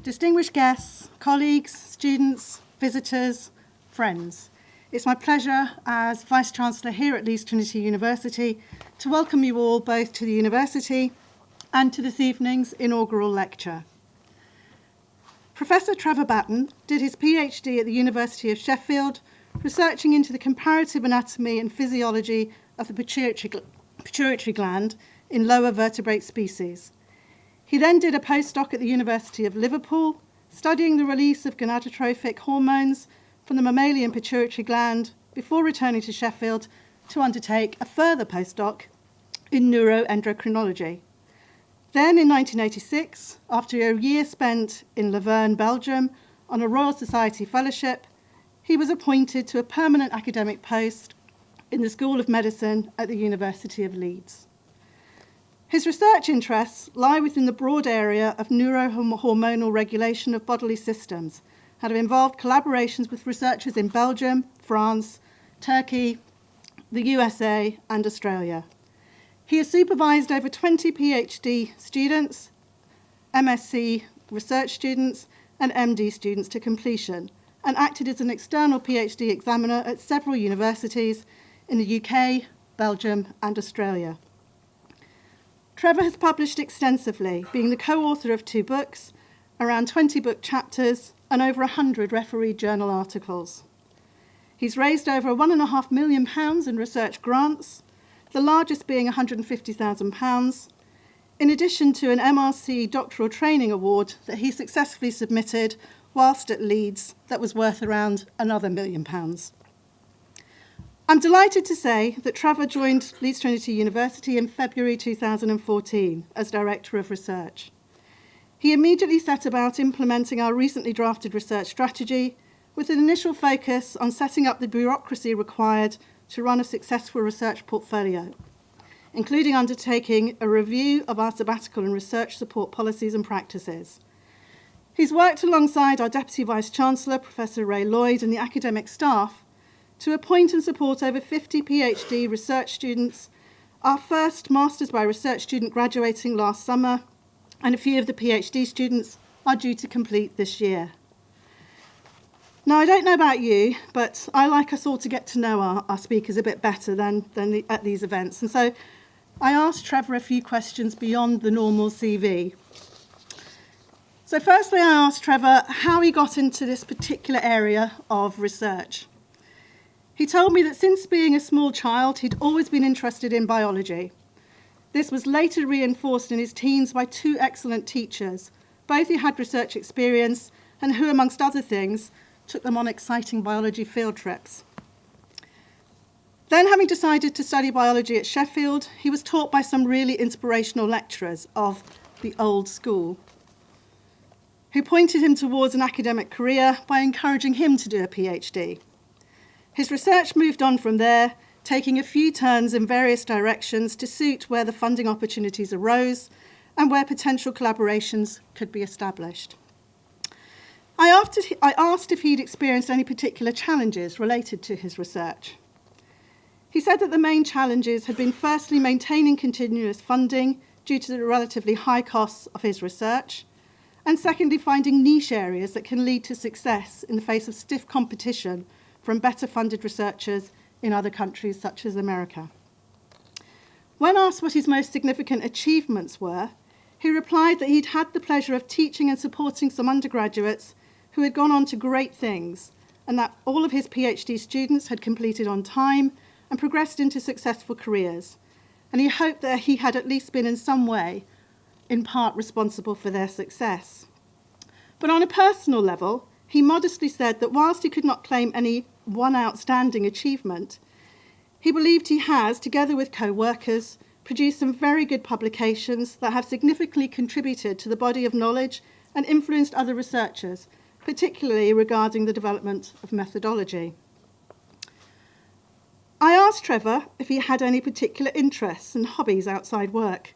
Distinguished guests, colleagues, students, visitors, friends. It's my pleasure as Vice-Chancellor here at Leeds Trinity University to welcome you all both to the university and to this evening's inaugural lecture. Professor Trevor Batten did his PhD at the University of Sheffield, researching into the comparative anatomy and physiology of the pituitary gland in lower vertebrate species. He then did a postdoc at the University of Liverpool, studying the release of gonadotrophic hormones from the mammalian pituitary gland before returning to Sheffield to undertake a further postdoc in neuroendocrinology. Then in 1986, after a year spent in Leuven, Belgium, on a Royal Society fellowship, he was appointed to a permanent academic post in the School of Medicine at the University of Leeds. His research interests lie within the broad area of neurohormonal regulation of bodily systems and have involved collaborations with researchers in Belgium, France, Turkey, the USA, and Australia. He has supervised over 20 PhD students, MSc research students, and MD students to completion, and acted as an external PhD examiner at several universities in the UK, Belgium, and Australia. Trevor has published extensively, being the co-author of 2 books, around 20 book chapters, and over 100 refereed journal articles. He's raised over £1.5 million in research grants, the largest being £150,000, in addition to an MRC doctoral training award that he successfully submitted whilst at Leeds that was worth around another £1 million. I'm delighted to say that Trevor joined Leeds Trinity University in February 2014 as Director of Research. He immediately set about implementing our recently drafted research strategy with an initial focus on setting up the bureaucracy required to run a successful research portfolio, including undertaking a review of our sabbatical and research support policies and practices. He's worked alongside our Deputy Vice-Chancellor, Professor Ray Lloyd, and the academic staff to appoint and support over 50 PhD research students, our first Masters by Research student graduating last summer, and a few of the PhD students are due to complete this year. Now, I don't know about you, but I like us all to get to know our speakers a bit better at these events. And so I asked Trevor a few questions beyond the normal CV. So firstly, I asked Trevor how he got into this particular area of research. He told me that since being a small child, he'd always been interested in biology. This was later reinforced in his teens by 2 excellent teachers, both who had research experience and who, amongst other things, took them on exciting biology field trips. Then, having decided to study biology at Sheffield, he was taught by some really inspirational lecturers of the old school, who pointed him towards an academic career by encouraging him to do a PhD. His research moved on from there, taking a few turns in various directions to suit where the funding opportunities arose and where potential collaborations could be established. I asked if he'd experienced any particular challenges related to his research. He said that the main challenges had been firstly maintaining continuous funding due to the relatively high costs of his research, and secondly finding niche areas that can lead to success in the face of stiff competition from better funded researchers in other countries such as America. When asked what his most significant achievements were, he replied that he'd had the pleasure of teaching and supporting some undergraduates who had gone on to great things, and that all of his PhD students had completed on time and progressed into successful careers. And he hoped that he had at least been in some way, in part, responsible for their success. But on a personal level, he modestly said that whilst he could not claim any one outstanding achievement, he believed he has, together with co-workers, produced some very good publications that have significantly contributed to the body of knowledge and influenced other researchers, particularly regarding the development of methodology. I asked Trevor if he had any particular interests and hobbies outside work.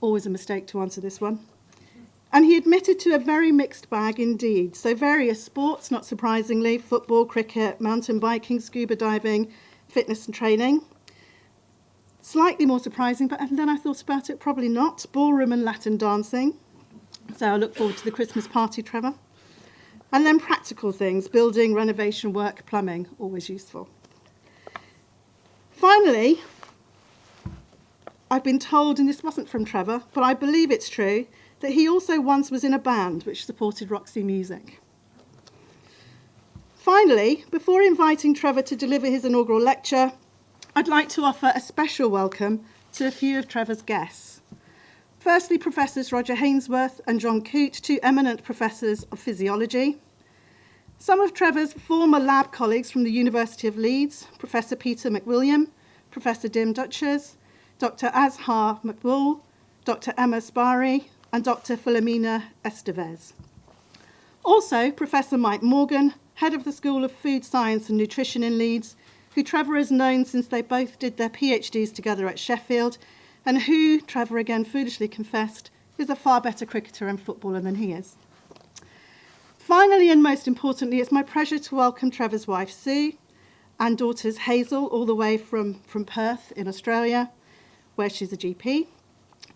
Always a mistake to answer this one. And he admitted to a very mixed bag indeed. So various sports, not surprisingly, football, cricket, mountain biking, scuba diving, fitness and training. Slightly more surprising, but then I thought about it, probably not, ballroom and Latin dancing, So I look forward to the Christmas party, Trevor. And then practical things, building, renovation work, plumbing, always useful. Finally, I've been told, and this wasn't from Trevor, but I believe it's true, that he also once was in a band which supported Roxy Music. Finally, before inviting Trevor to deliver his inaugural lecture, I'd like to offer a special welcome to a few of Trevor's guests. Firstly, Professors Roger Hainsworth and John Coote, two eminent professors of physiology. Some of Trevor's former lab colleagues from the University of Leeds, Professor Peter McWilliam, Professor Dim Dutchers, Dr. Azhar Makbul, Dr. Emma Spari, and Dr. Philomena Estevez. Also, Professor Mike Morgan, head of the School of Food Science and Nutrition in Leeds, who Trevor has known since they both did their PhDs together at Sheffield, and who, Trevor again foolishly confessed, is a far better cricketer and footballer than he is. Finally, and most importantly, it's my pleasure to welcome Trevor's wife, Sue, and daughters Hazel, all the way from Perth in Australia, where she's a GP,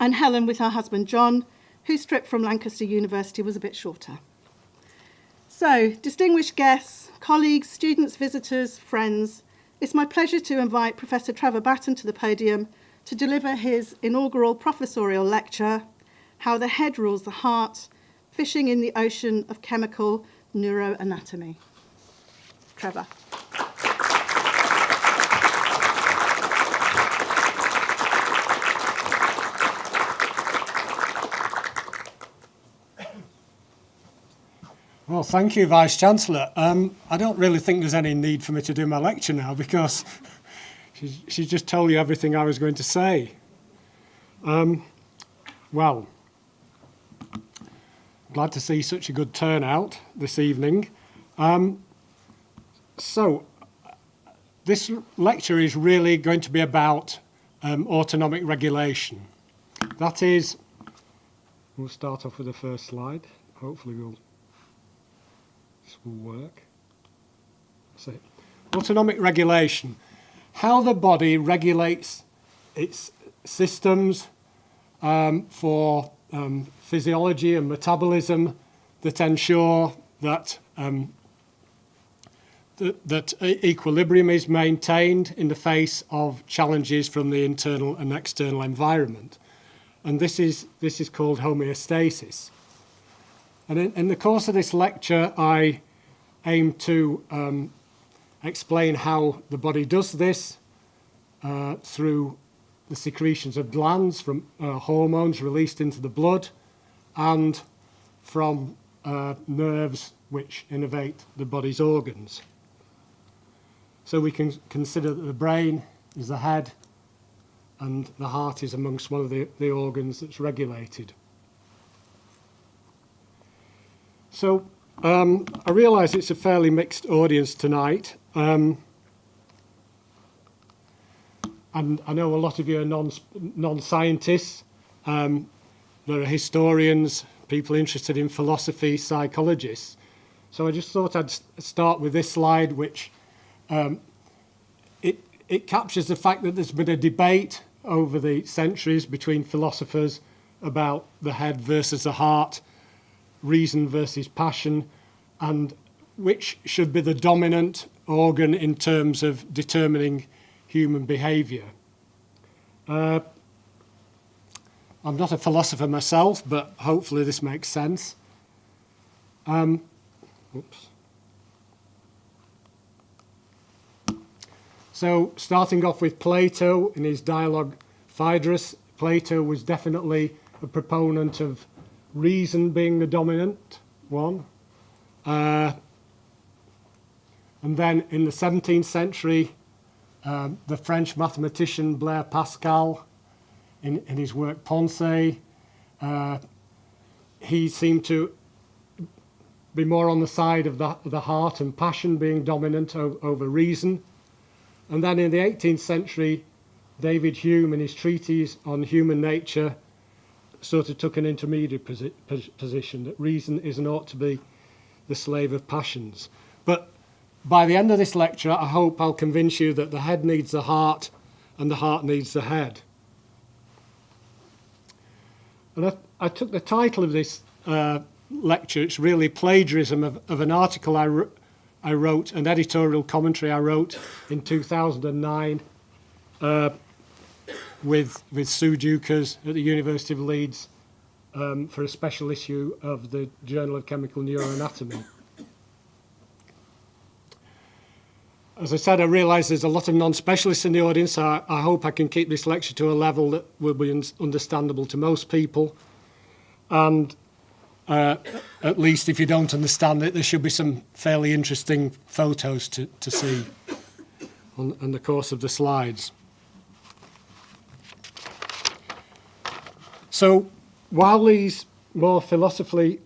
and Helen with her husband, John, whose trip from Lancaster University was a bit shorter. So, distinguished guests, colleagues, students, visitors, friends, it's my pleasure to invite Professor Trevor Batten to the podium to deliver his inaugural professorial lecture, How the Head Rules the Heart, Fishing in the Ocean of Chemical Neuroanatomy. Trevor. Well, thank you, Vice-Chancellor. I don't really think there's any need for me to do my lecture now because she just told you everything I was going to say. Well, glad to see such a good turnout this evening. So, this lecture is really going to be about autonomic regulation. That is, we'll start off with the first slide. Hopefully this will work. That's it. Autonomic regulation. How the body regulates its systems for physiology and metabolism that ensure that that equilibrium is maintained in the face of challenges from the internal and external environment. And this is called homeostasis. And in the course of this lecture, I aim to explain how the body does this through the secretions of glands from hormones released into the blood and from nerves which innervate the body's organs. So we can consider that the brain is the head and the heart is amongst one of the organs that's regulated. So I realise it's a fairly mixed audience tonight, and I know a lot of you are non-scientists. There are historians, people interested in philosophy, psychologists. So I just thought I'd start with this slide, which it captures the fact that there's been a debate over the centuries between philosophers about the head versus the heart, reason versus passion, and which should be the dominant organ in terms of determining human behaviour. I'm not a philosopher myself, but hopefully this makes sense. So, starting off with Plato in his dialogue Phaedrus, Plato was definitely a proponent of reason being the dominant one. And then in the 17th century, the French mathematician Blaise Pascal, in his work Pensée, he seemed to be more on the side of the heart and passion being dominant over reason. And then in the 18th century, David Hume, in his treatise on human nature, sort of took an intermediate position that reason isn't ought to be the slave of passions. But by the end of this lecture, I hope I'll convince you that the head needs the heart and the heart needs the head. And I took the title of this lecture. It's really plagiarism of an article I wrote, an editorial commentary I wrote in 2009 with Sue Dukers at the University of Leeds for a special issue of the Journal of Chemical Neuroanatomy. As I said, I realise there's a lot of non-specialists in the audience, so I hope I can keep this lecture to a level that will be understandable to most people. And at least if you don't understand it, there should be some fairly interesting photos to see on the course of the slides. So while these more philosophically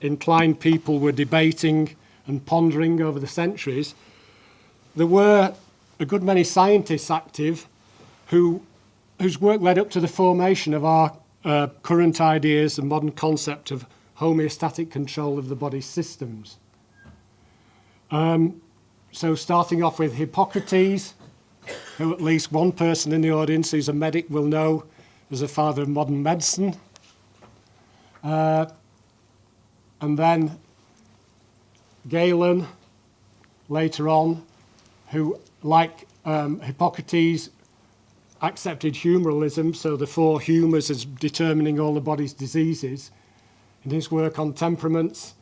inclined people were debating and pondering over the centuries, there were a good many scientists active whose work led up to the formation of our current ideas and modern concept of homeostatic control of the body's systems. So starting off with Hippocrates, who at least one person in the audience who's a medic will know as the father of modern medicine. And then Galen, later on, who, like Hippocrates, accepted humorism, so the four humours as determining all the body's diseases. In his work on temperaments,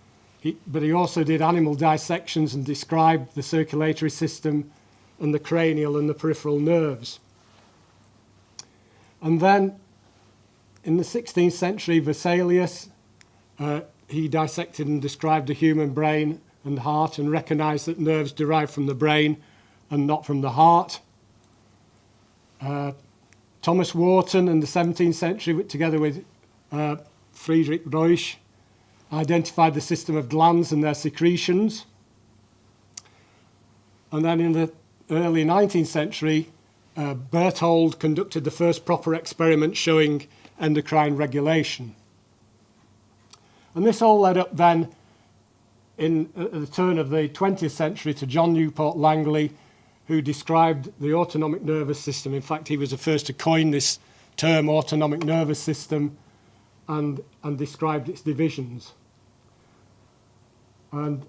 but he also did animal dissections and described the circulatory system and the cranial and the peripheral nerves. And then, in the 16th century, Vesalius, he dissected and described the human brain and heart and recognised that nerves derive from the brain and not from the heart. Thomas Wharton in the 17th century, together with Friedrich Reusch, identified the system of glands and their secretions. And then in the early 19th century, Berthold conducted the first proper experiment showing endocrine regulation. And this all led up then, at the turn of the 20th century, to John Newport Langley, who described the autonomic nervous system. In fact, he was the first to coin this term, autonomic nervous system, and described its divisions. And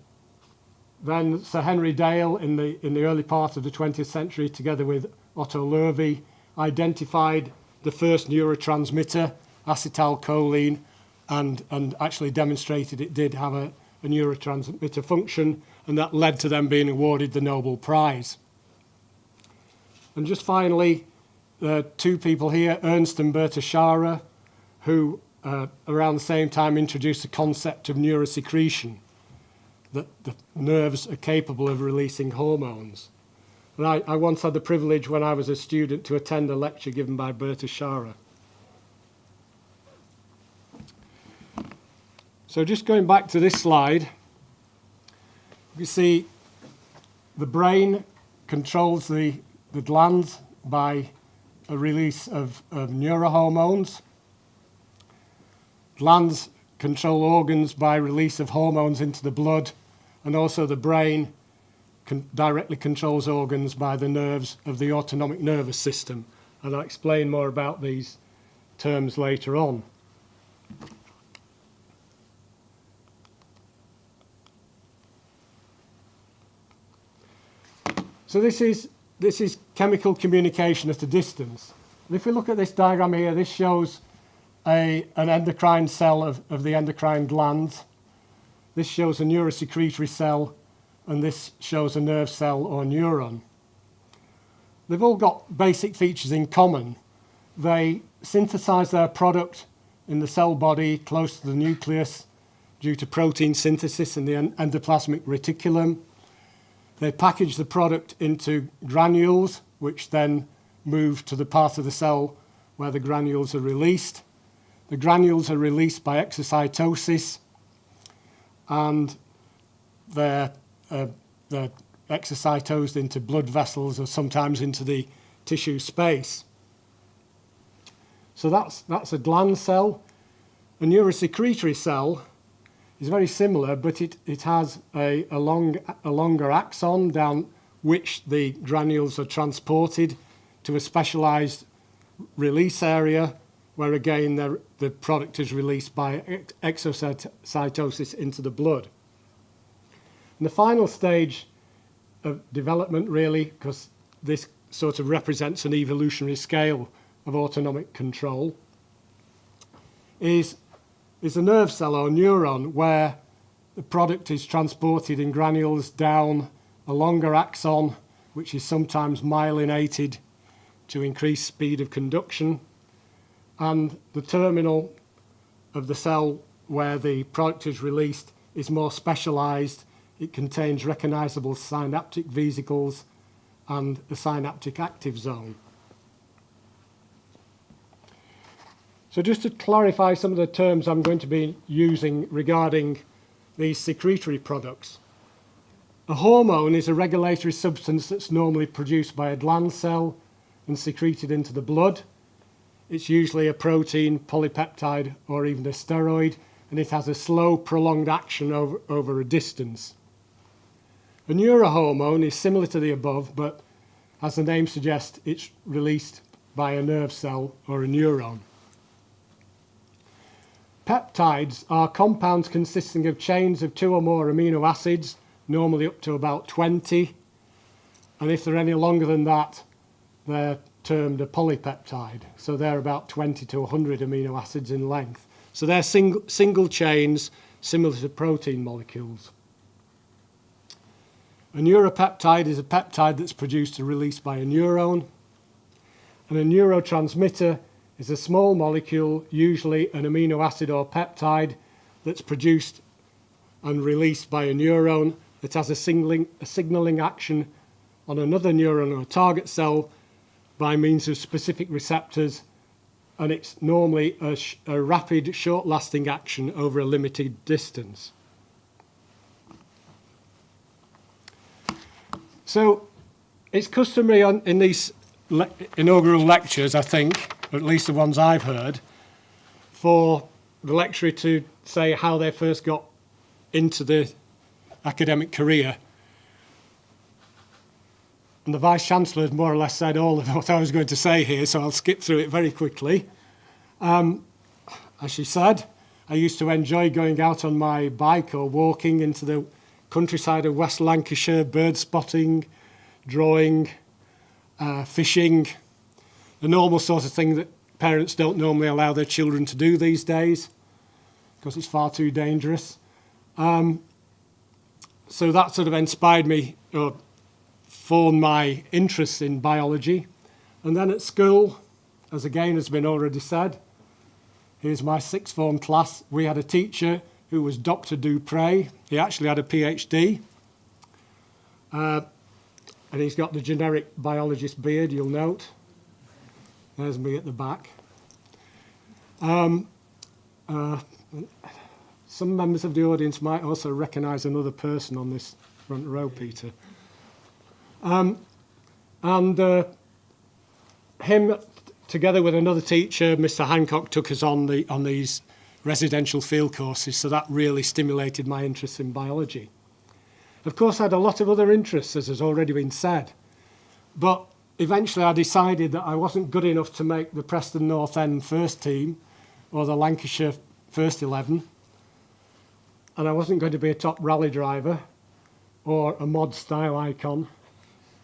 then Sir Henry Dale, in the early part of the 20th century, together with Otto Leuven, identified the first neurotransmitter, acetylcholine, and actually demonstrated it did have a neurotransmitter function, and that led to them being awarded the Nobel Prize. And just finally, two people here, Ernst and Berta Schara, who around the same time introduced the concept of neurosecretion, that the nerves are capable of releasing hormones. And I once had the privilege when I was a student to attend a lecture given by Berta Schara. So just going back to this slide, you see the brain controls the glands by a release of neurohormones. Glands control organs by release of hormones into the blood, and also the brain directly controls organs by the nerves of the autonomic nervous system. And I'll explain more about these terms later on. So this is chemical communication at a distance. And if we look at this diagram here, this shows an endocrine cell of the endocrine glands. This shows a neurosecretory cell, and this shows a nerve cell or neuron. They've all got basic features in common. They synthesize their product in the cell body close to the nucleus due to protein synthesis in the endoplasmic reticulum. They package the product into granules, which then move to the part of the cell where the granules are released. The granules are released by exocytosis, and they're exocytosed into blood vessels or sometimes into the tissue space. So that's a gland cell. A neurosecretory cell is very similar, but it has a longer axon down which the granules are transported to a specialized release area where again the product is released by exocytosis into the blood. And the final stage of development, really, because this sort of represents an evolutionary scale of autonomic control, is a nerve cell or neuron where the product is transported in granules down a longer axon, which is sometimes myelinated to increase speed of conduction, and the terminal of the cell where the product is released is more specialized. It contains recognizable synaptic vesicles and the synaptic active zone. So just to clarify some of the terms I'm going to be using regarding these secretory products. A hormone is a regulatory substance that's normally produced by a gland cell and secreted into the blood. It's usually a protein, polypeptide, or even a steroid, and it has a slow, prolonged action over a distance. A neurohormone is similar to the above, but as the name suggests, it's released by a nerve cell or a neuron. Peptides are compounds consisting of chains of 2 or more amino acids, normally up to about 20, and if they're any longer than that, they're termed a polypeptide. So they're about 20 to 100 amino acids in length. So they're single chains similar to protein molecules. A neuropeptide is a peptide that's produced and released by a neuron. And a neurotransmitter is a small molecule, usually an amino acid or peptide, that's produced and released by a neuron that has a signaling action on another neuron or target cell by means of specific receptors, and it's normally a rapid, short-lasting action over a limited distance. So it's customary in these inaugural lectures, I think, or at least the ones I've heard, for the lecturer to say how they first got into the academic career. And the Vice-Chancellor has more or less said all of what I was going to say here, so I'll skip through it very quickly. As she said, I used to enjoy going out on my bike or walking into the countryside of West Lancashire, bird spotting, drawing, fishing, the normal sort of thing that parents don't normally allow their children to do these days because it's far too dangerous. So that sort of inspired me, or formed my interest in biology. And then at school, as again has been already said, here's my sixth form class. We had a teacher who was Dr. Dupre. He actually had a PhD. And he's got the generic biologist beard, you'll note. There's me at the back. Some members of the audience might also recognise another person on this front row, Peter. Him, together with another teacher, Mr. Hancock, took us on these residential field courses, so that really stimulated my interest in biology. Of course, I had a lot of other interests, as has already been said, but eventually I decided that I wasn't good enough to make the Preston North End first team or the Lancashire first 11, and I wasn't going to be a top rally driver or a mod style icon,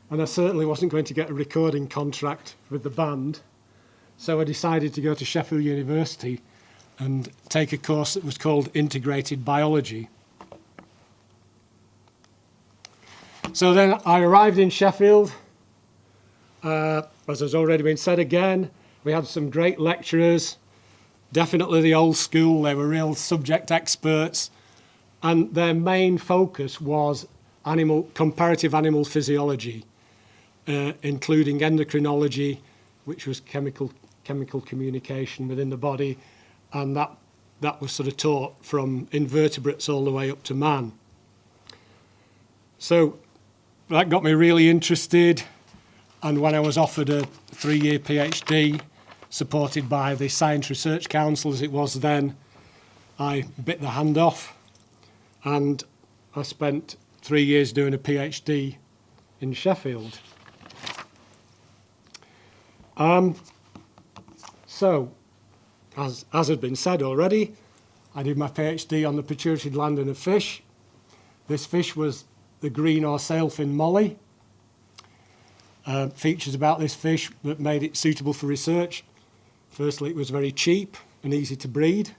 and I certainly wasn't going to get a recording contract with the band. So I decided to go to Sheffield University and take a course that was called Integrated Biology. So then I arrived in Sheffield. As has already been said again, we had some great lecturers, definitely the old school. They were real subject experts, and their main focus was comparative animal physiology, including endocrinology, which was chemical communication within the body, and that was sort of taught from invertebrates all the way up to man. So that got me really interested, and when I was offered a 3-year PhD supported by the Science Research Council, as it was then, I bit the hand off, and I spent 3 years doing a PhD in Sheffield. So As has been said already, I did my PhD on the pituitary gland in a fish. This fish was the green or sailfin molly. Features about this fish that made it suitable for research. Firstly, it was very cheap and easy to breed.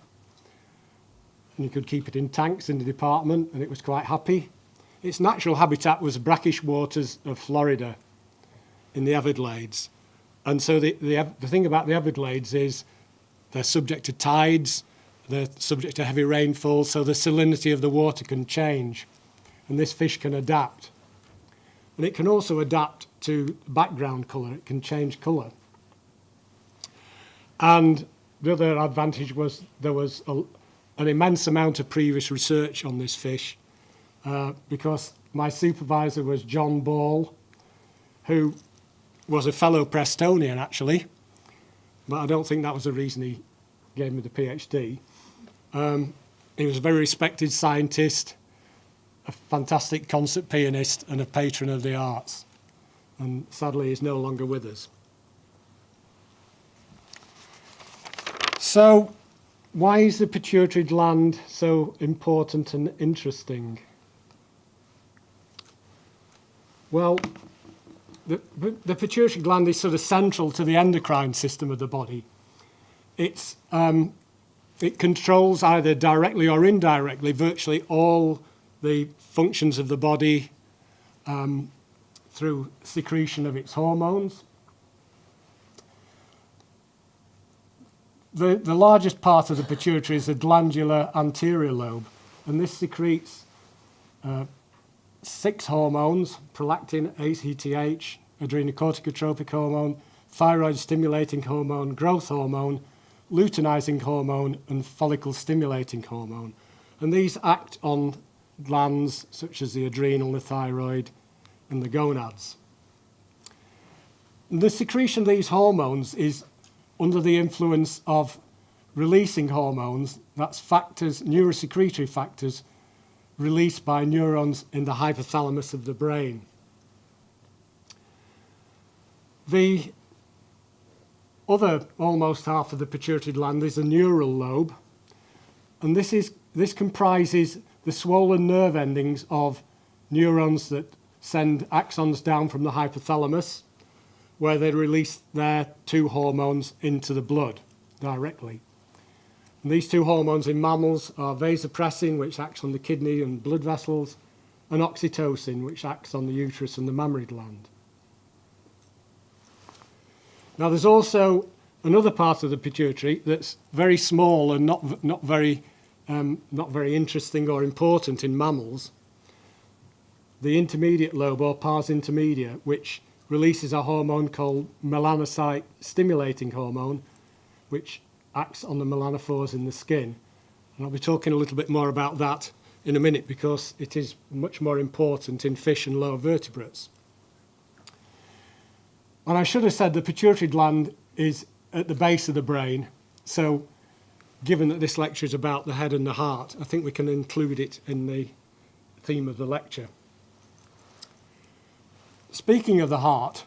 And you could keep it in tanks in the department, and it was quite happy. Its natural habitat was brackish waters of Florida in the Everglades. And so the thing about the Everglades is they're subject to tides, they're subject to heavy rainfall, so the salinity of the water can change. And this fish can adapt. And it can also adapt to background colour. It can change colour. And the other advantage was there was an immense amount of previous research on this fish because my supervisor was John Ball, who was a fellow Prestonian, actually. But I don't think that was the reason he gave me the PhD. He was a very respected scientist, a fantastic concert pianist, and a patron of the arts. And sadly, he's no longer with us. So, why is the pituitary gland so important and interesting? Well, the pituitary gland is sort of central to the endocrine system of the body. It controls either directly or indirectly virtually all the functions of the body through secretion of its hormones. The largest part of the pituitary is the glandular anterior lobe, and this secretes 6 hormones: prolactin, ACTH, adrenocorticotropic hormone, thyroid-stimulating hormone, growth hormone, luteinizing hormone, and follicle-stimulating hormone. And these act on glands such as the adrenal, the thyroid, and the gonads. The secretion of these hormones is under the influence of releasing hormones, that's factors, neurosecretory factors, released by neurons in the hypothalamus of the brain. The other almost half of the pituitary gland is the neural lobe, and this comprises the swollen nerve endings of neurons that send axons down from the hypothalamus, where they release their 2 hormones into the blood directly. And these 2 hormones in mammals are vasopressin, which acts on the kidney and blood vessels, and oxytocin, which acts on the uterus and the mammary gland. Now, there's also another part of the pituitary that's very small and not very interesting or important in mammals. The intermediate lobe, or pars intermedia, which releases a hormone called melanocyte-stimulating hormone, which acts on the melanophores in the skin. And I'll be talking a little bit more about that in a minute because it is much more important in fish and lower vertebrates. And I should have said the pituitary gland is at the base of the brain, so given that this lecture is about the head and the heart, I think we can include it in the theme of the lecture. Speaking of the heart,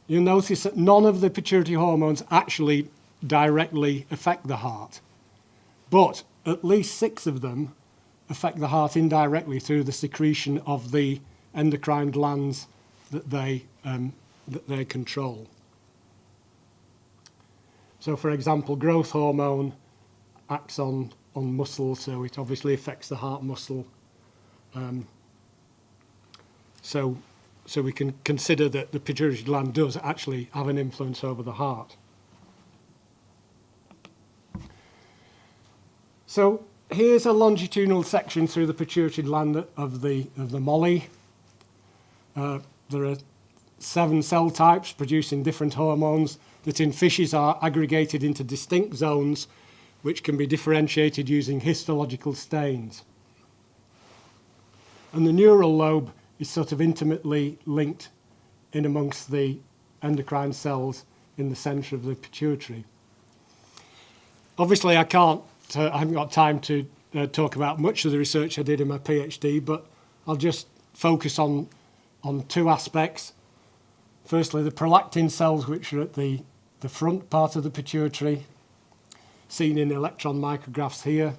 you'll notice that none of the pituitary hormones actually directly affect the heart, but at least 6 of them affect the heart indirectly through the secretion of the endocrine glands that they control. So, for example, growth hormone acts on muscle, so it obviously affects the heart muscle. So we can consider that the pituitary gland does actually have an influence over the heart. So here's a longitudinal section through the pituitary gland of the molly. There are 7 cell types producing different hormones that in fishes are aggregated into distinct zones which can be differentiated using histological stains. And the neural lobe is sort of intimately linked in amongst the endocrine cells in the centre of the pituitary. Obviously, I haven't got time to talk about much of the research I did in my PhD, but I'll just focus on 2 aspects. Firstly, the prolactin cells, which are at the front part of the pituitary. seen in electron micrographs here.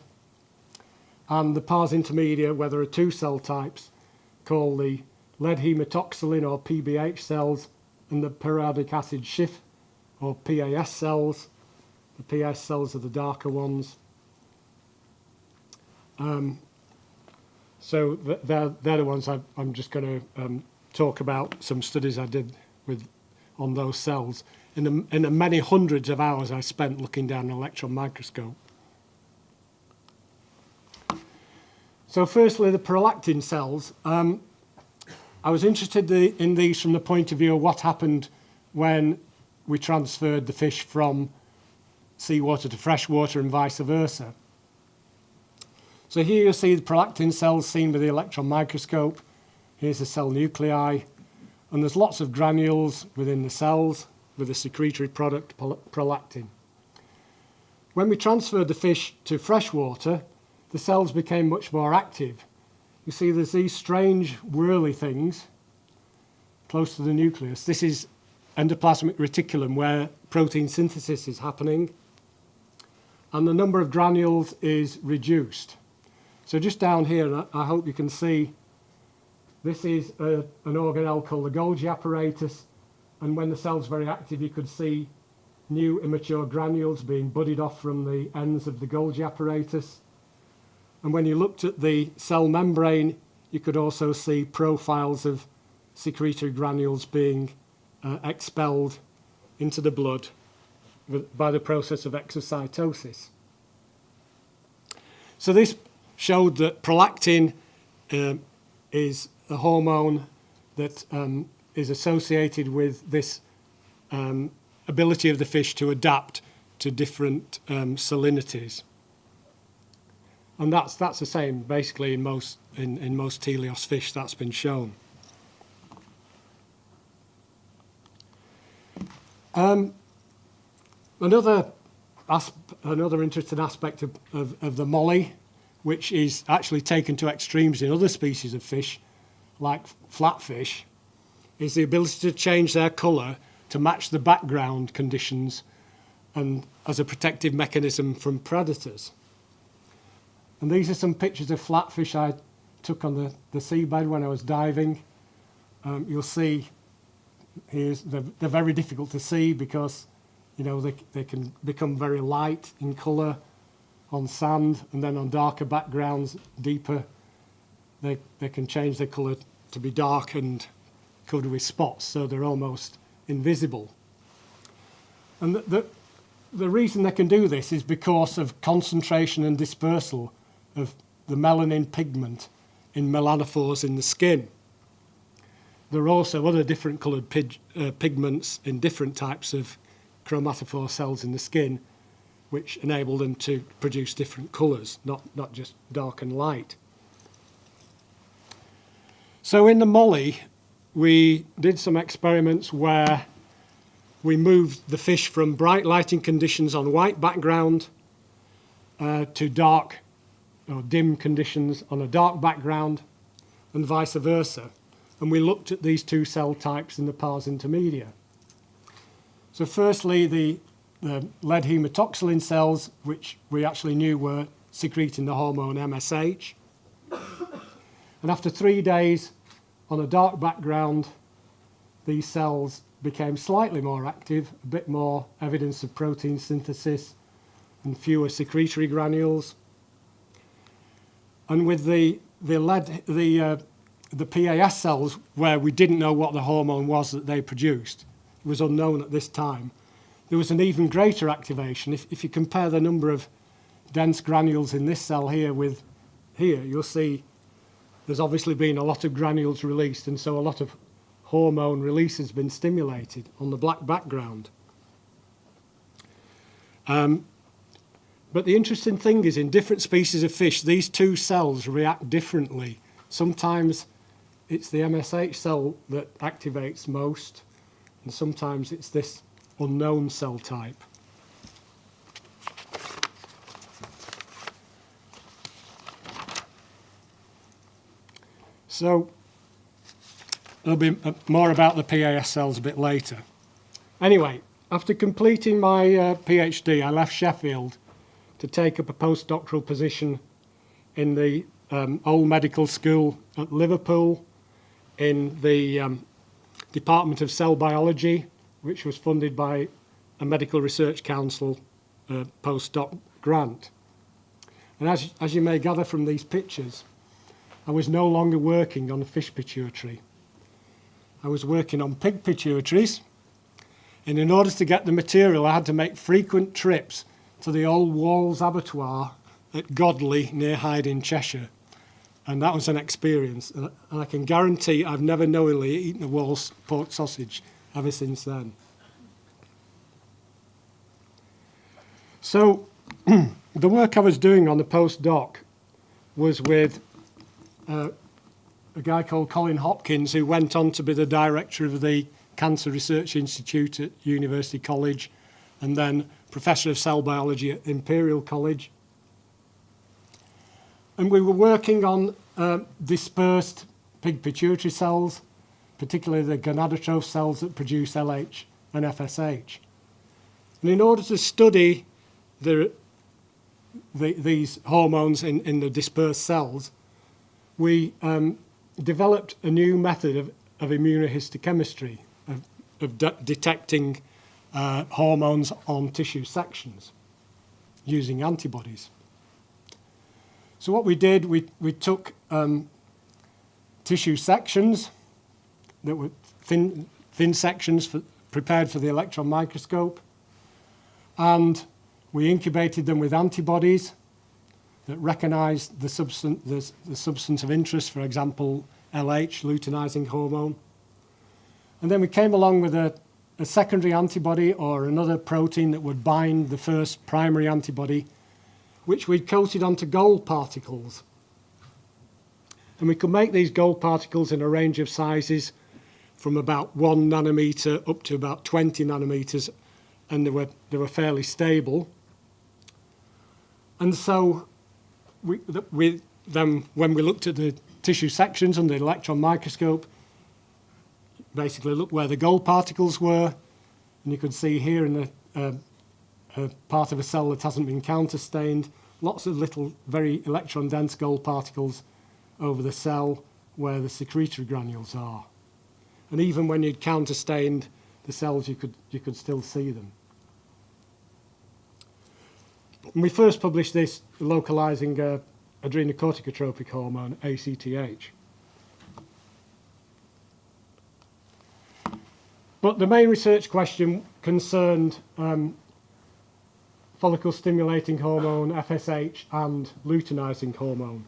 And the pars intermedia, where there are two cell types, called the lead hematoxylin or PBH cells and the periodic acid Schiff or PAS cells. The PAS cells are the darker ones. So they're the ones I'm just going to talk about some studies I did on those cells in the many hundreds of hours I spent looking down an electron microscope. So firstly, the prolactin cells. I was interested in these from the point of view of what happened when we transferred the fish from seawater to freshwater and vice versa. So here you see the prolactin cells seen with the electron microscope. Here's the cell nuclei, and there's lots of granules within the cells with a secretory product, prolactin. When we transferred the fish to freshwater, the cells became much more active. You see there's these strange whirly things close to the nucleus. This is endoplasmic reticulum where protein synthesis is happening, and the number of granules is reduced. So just down here, I hope you can see, this is an organelle called the Golgi apparatus, and when the cell's very active, you could see new immature granules being budded off from the ends of the Golgi apparatus. And when you looked at the cell membrane, you could also see profiles of secretory granules being expelled into the blood by the process of exocytosis. So this showed that prolactin is a hormone that is associated with this ability of the fish to adapt to different salinities. And that's the same basically in most teleos fish. That's been shown. Another interesting aspect of the molly, which is actually taken to extremes in other species of fish, like flatfish, is the ability to change their colour to match the background conditions and as a protective mechanism from predators. And these are some pictures of flatfish I took on the seabed when I was diving. You'll see they're very difficult to see because they can become very light in colour on sand, and then on darker backgrounds, deeper, they can change their colour to be dark and covered with spots, so they're almost invisible. And the reason they can do this is because of concentration and dispersal of the melanin pigment in melanophores in the skin. There are also other different coloured pigments in different types of chromatophore cells in the skin, which enable them to produce different colours, not just dark and light. So in the molly, we did some experiments where we moved the fish from bright lighting conditions on white background to dark or dim conditions on a dark background, and vice versa. And we looked at these two cell types in the pars intermedia. So firstly, the lead hematoxylin cells, which we actually knew were secreting the hormone MSH. And after 3 days on a dark background, these cells became slightly more active, a bit more evidence of protein synthesis and fewer secretory granules. And with the PAS cells, where we didn't know what the hormone was that they produced, it was unknown at this time, there was an even greater activation. If you compare the number of dense granules in this cell here with here, you'll see there's obviously been a lot of granules released, and so a lot of hormone release has been stimulated on the black background. But the interesting thing is, in different species of fish, these two cells react differently. Sometimes it's the MSH cell that activates most, and sometimes it's this unknown cell type. So there'll be more about the PAS cells a bit later. Anyway, after completing my PhD, I left Sheffield to take up a postdoctoral position in the old medical school at Liverpool, in the Department of Cell Biology, which was funded by a Medical Research Council postdoc grant. And as you may gather from these pictures, I was no longer working on a fish pituitary. I was working on pig pituitaries, and in order to get the material, I had to make frequent trips to the old Walls abattoir at Godley near Hyde in Cheshire. And that was an experience. And I can guarantee I've never knowingly eaten a Walls pork sausage ever since then. So the work I was doing on the postdoc was with a guy called Colin Hopkins, who went on to be the director of the Cancer Research Institute at University College, and then Professor of Cell Biology at Imperial College. And we were working on dispersed pig pituitary cells, particularly the gonadotroph cells that produce LH and FSH. And in order to study these hormones in the dispersed cells, we developed a new method of immunohistochemistry, of detecting hormones on tissue sections using antibodies. So what we did, we took tissue sections that were thin sections prepared for the electron microscope, and we incubated them with antibodies that recognized the substance of interest, for example, LH, luteinizing hormone. And then we came along with a secondary antibody or another protein that would bind the first primary antibody, which we'd coated onto gold particles. And we could make these gold particles in a range of sizes from about 1 nanometer up to about 20 nanometers, and they were fairly stable. And so then when we looked at the tissue sections under the electron microscope, basically looked where the gold particles were, and you could see here in a part of a cell that hasn't been counterstained, lots of little very electron-dense gold particles over the cell where the secretory granules are. And even when you'd counterstained the cells, you could still see them. And we first published this localizing adrenocorticotropic hormone, ACTH. But the main research question concerned follicle-stimulating hormone, FSH, and luteinizing hormone.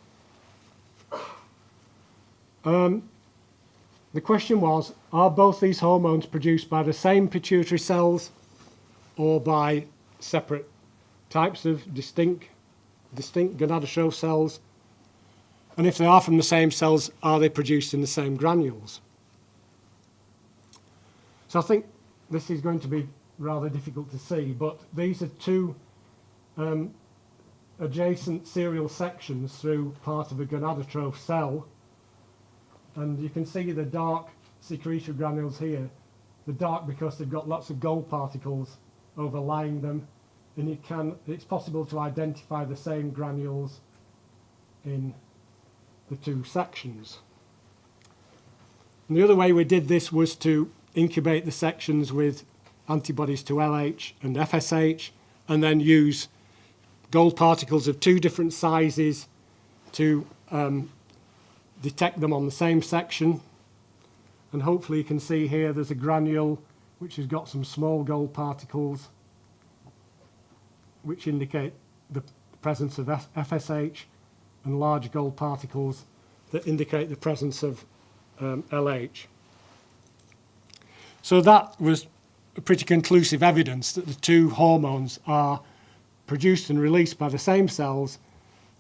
The question was, are both these hormones produced by the same pituitary cells or by separate types of distinct gonadotroph cells? And if they are from the same cells, are they produced in the same granules? So I think this is going to be rather difficult to see, but these are two adjacent serial sections through part of a gonadotroph cell. And you can see the dark secretory granules here. The dark because they've got lots of gold particles overlying them, and it's possible to identify the same granules in the two sections. And the other way we did this was to incubate the sections with antibodies to LH and FSH, and then use gold particles of two different sizes to detect them on the same section. And hopefully you can see here there's a granule which has got some small gold particles which indicate the presence of FSH, and large gold particles that indicate the presence of LH. So that was pretty conclusive evidence that the two hormones are produced and released by the same cells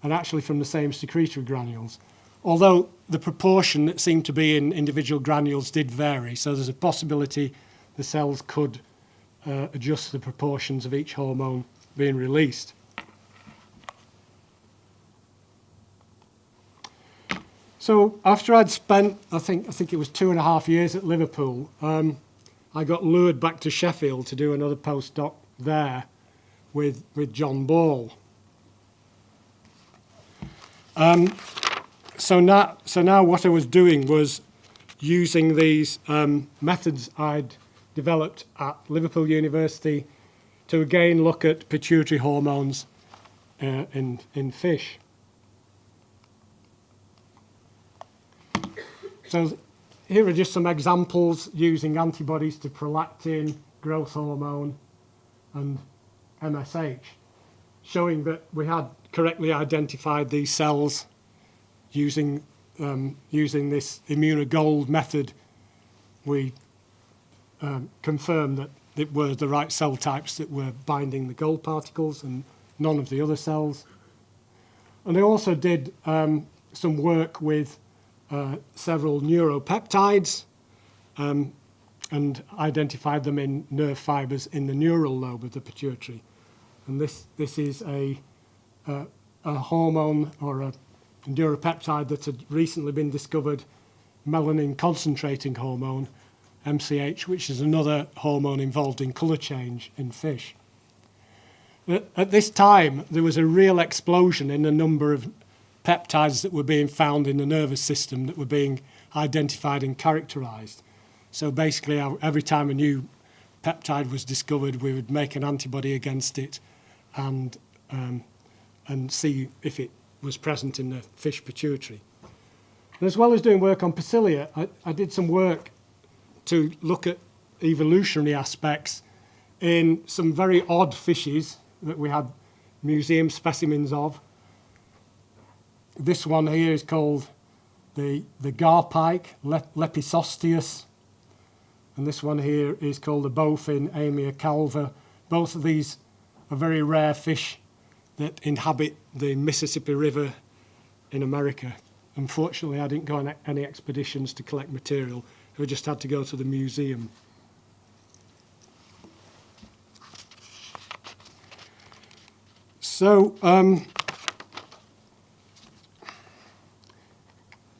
and actually from the same secretory granules, although the proportion that seemed to be in individual granules did vary. So there's a possibility the cells could adjust the proportions of each hormone being released. So after I'd spent, I think it was 2.5 years at Liverpool, I got lured back to Sheffield to do another postdoc there with John Ball. So now what I was doing was using these methods I'd developed at Liverpool University to again look at pituitary hormones in fish. So here are just some examples using antibodies to prolactin, growth hormone, and MSH, showing that we had correctly identified these cells using this Immunogold method. We confirmed that it were the right cell types that were binding the gold particles and none of the other cells. And I also did some work with several neuropeptides and identified them in nerve fibers in the neural lobe of the pituitary. And this is a hormone or a neuropeptide that had recently been discovered, melanin concentrating hormone, MCH, which is another hormone involved in colour change in fish. At this time, there was a real explosion in the number of peptides that were being found in the nervous system that were being identified and characterised. So basically, every time a new peptide was discovered, we would make an antibody against it and see if it was present in the fish pituitary. And as well as doing work on Pacillia, I did some work to look at evolutionary aspects in some very odd fishes that we had museum specimens of. This one here is called the garpike, Lepisosteus, and this one here is called the bowfin, Amia calva. Both of these are very rare fish that inhabit the Mississippi River in America. Unfortunately, I didn't go on any expeditions to collect material. I just had to go to the museum. So,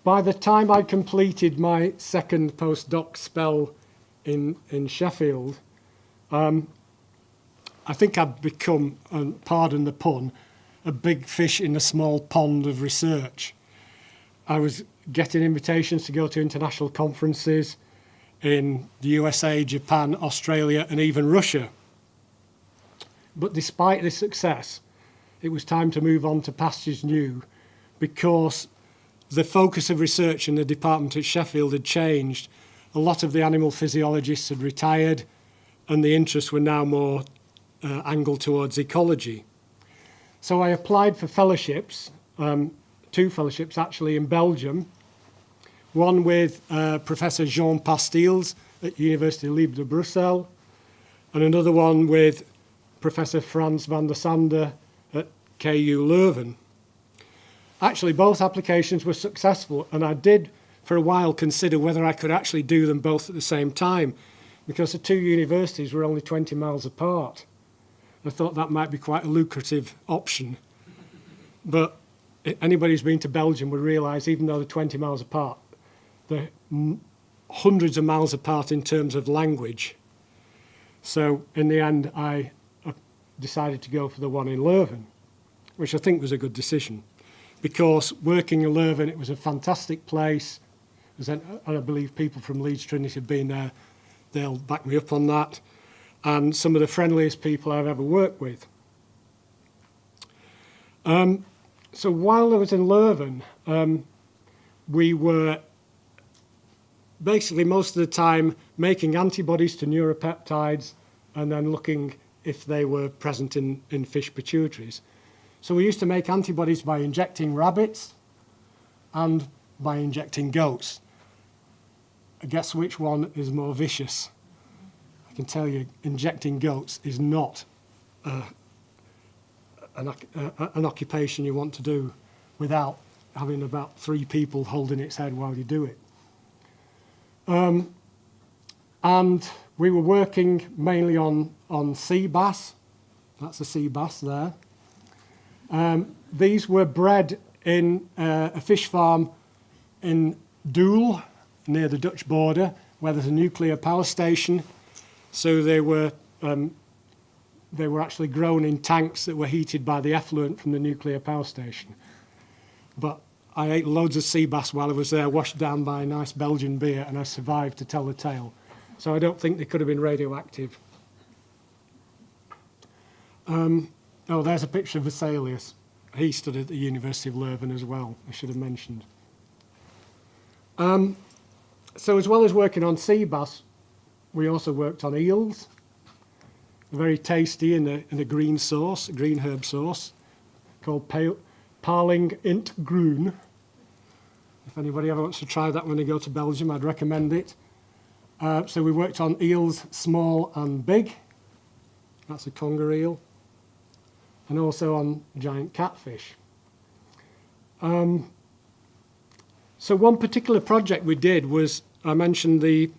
by the time I completed my second postdoc spell in Sheffield, I think I'd become, pardon the pun, a big fish in a small pond of research. I was getting invitations to go to international conferences in the USA, Japan, Australia, and even Russia. But despite this success, it was time to move on to pastures new because the focus of research in the department at Sheffield had changed. A lot of the animal physiologists had retired, and the interests were now more angled towards ecology. So I applied for fellowships, 2 fellowships actually in Belgium, one with Professor Jean Pastilles at University of Libre de Bruxelles, and another one with Professor Frans van der Sande at KU Leuven. Actually, both applications were successful, and I did for a while consider whether I could actually do them both at the same time, because the 2 universities were only 20 miles apart. I thought that might be quite a lucrative option. But anybody who's been to Belgium would realise, even though they're 20 miles apart, they're hundreds of miles apart in terms of language. So in the end, I decided to go for the one in Leuven, which I think was a good decision. Because working in Leuven, it was a fantastic place. And I believe people from Leeds Trinity have been there. They'll back me up on that. And some of the friendliest people I've ever worked with. So while I was in Leuven, we were basically most of the time making antibodies to neuropeptides and then looking if they were present in fish pituitaries. So we used to make antibodies by injecting rabbits and by injecting goats. Guess which one is more vicious? I can tell you, injecting goats is not an occupation you want to do without having about 3 people holding its head while you do it. And we were working mainly on sea bass. That's a sea bass there. These were bred in a fish farm in Doel, near the Dutch border, where there's a nuclear power station. So they were actually grown in tanks that were heated by the effluent from the nuclear power station. but I ate loads of sea bass while I was there, washed down by a nice Belgian beer, and I survived to tell the tale. So I don't think they could have been radioactive. Oh, there's a picture of Vesalius. He studied at the University of Leuven as well, I should have mentioned. So as well as working on sea bass, we also worked on eels. Very tasty in a green sauce, a green herb sauce, called Parling int Groen. If anybody ever wants to try that when they go to Belgium, I'd recommend it. So we worked on eels, small and big. That's a conger eel. And also on giant catfish. So one particular project we did was, I mentioned the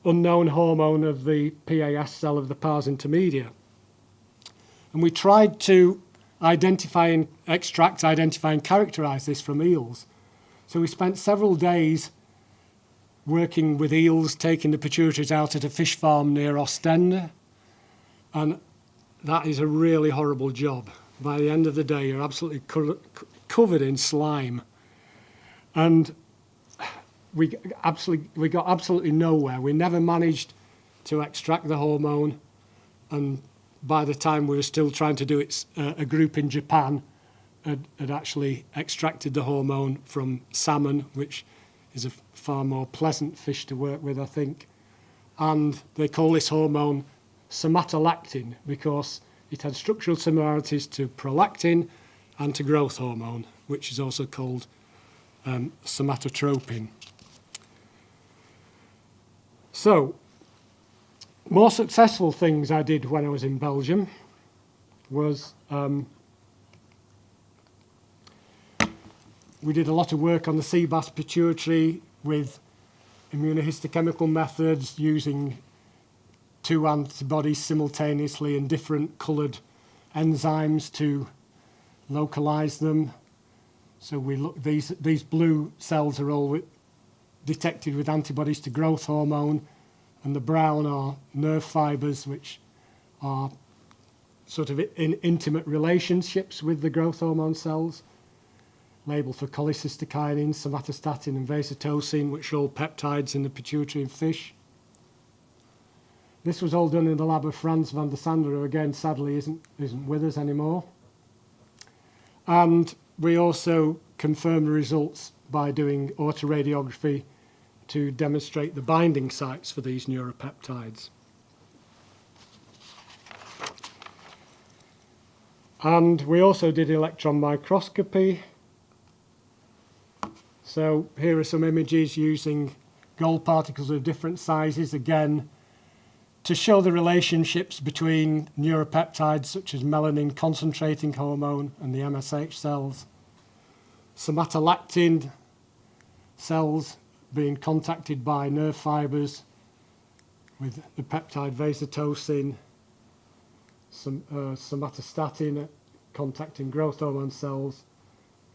unknown hormone of the PAS cell of the pars intermedia. And we tried to identify and characterize this from eels. So we spent several days working with eels, taking the pituitaries out at a fish farm near Ostende. And that is a really horrible job. By the end of the day, you're absolutely covered in slime. And we got absolutely nowhere. We never managed to extract the hormone. And by the time we were still trying to do it, a group in Japan had actually extracted the hormone from salmon, which is a far more pleasant fish to work with, I think. And they call this hormone somatolactin because it had structural similarities to prolactin and to growth hormone, which is also called somatotropin. So, more successful things I did when I was in Belgium was we did a lot of work on the sea bass pituitary with immunohistochemical methods using two antibodies simultaneously and different coloured enzymes to localize them. So we look, these blue cells are all detected with antibodies to growth hormone, and the brown are nerve fibres, which are sort of in intimate relationships with the growth hormone cells, labelled for cholecystokinin, somatostatin and vasotocin, which are all peptides in the pituitary in fish. This was all done in the lab of Frans van der Sande, who again sadly isn't with us anymore. And we also confirmed the results by doing autoradiography to demonstrate the binding sites for these neuropeptides. And we also did electron microscopy. So here are some images using gold particles of different sizes, again, to show the relationships between neuropeptides such as melanin concentrating hormone and the MSH cells, somatolactin cells being contacted by nerve fibres with the peptide vasotocin, somatostatin contacting growth hormone cells,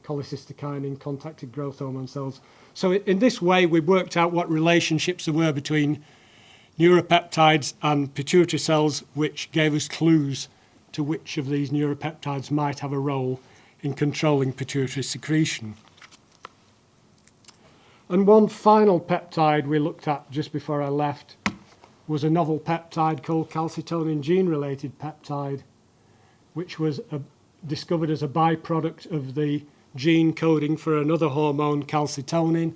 cholecystokinin contacted growth hormone cells. So in this way we worked out what relationships there were between neuropeptides and pituitary cells, which gave us clues to which of these neuropeptides might have a role in controlling pituitary secretion. And one final peptide we looked at just before I left was a novel peptide called calcitonin gene-related peptide, which was discovered as a byproduct of the gene coding for another hormone, calcitonin.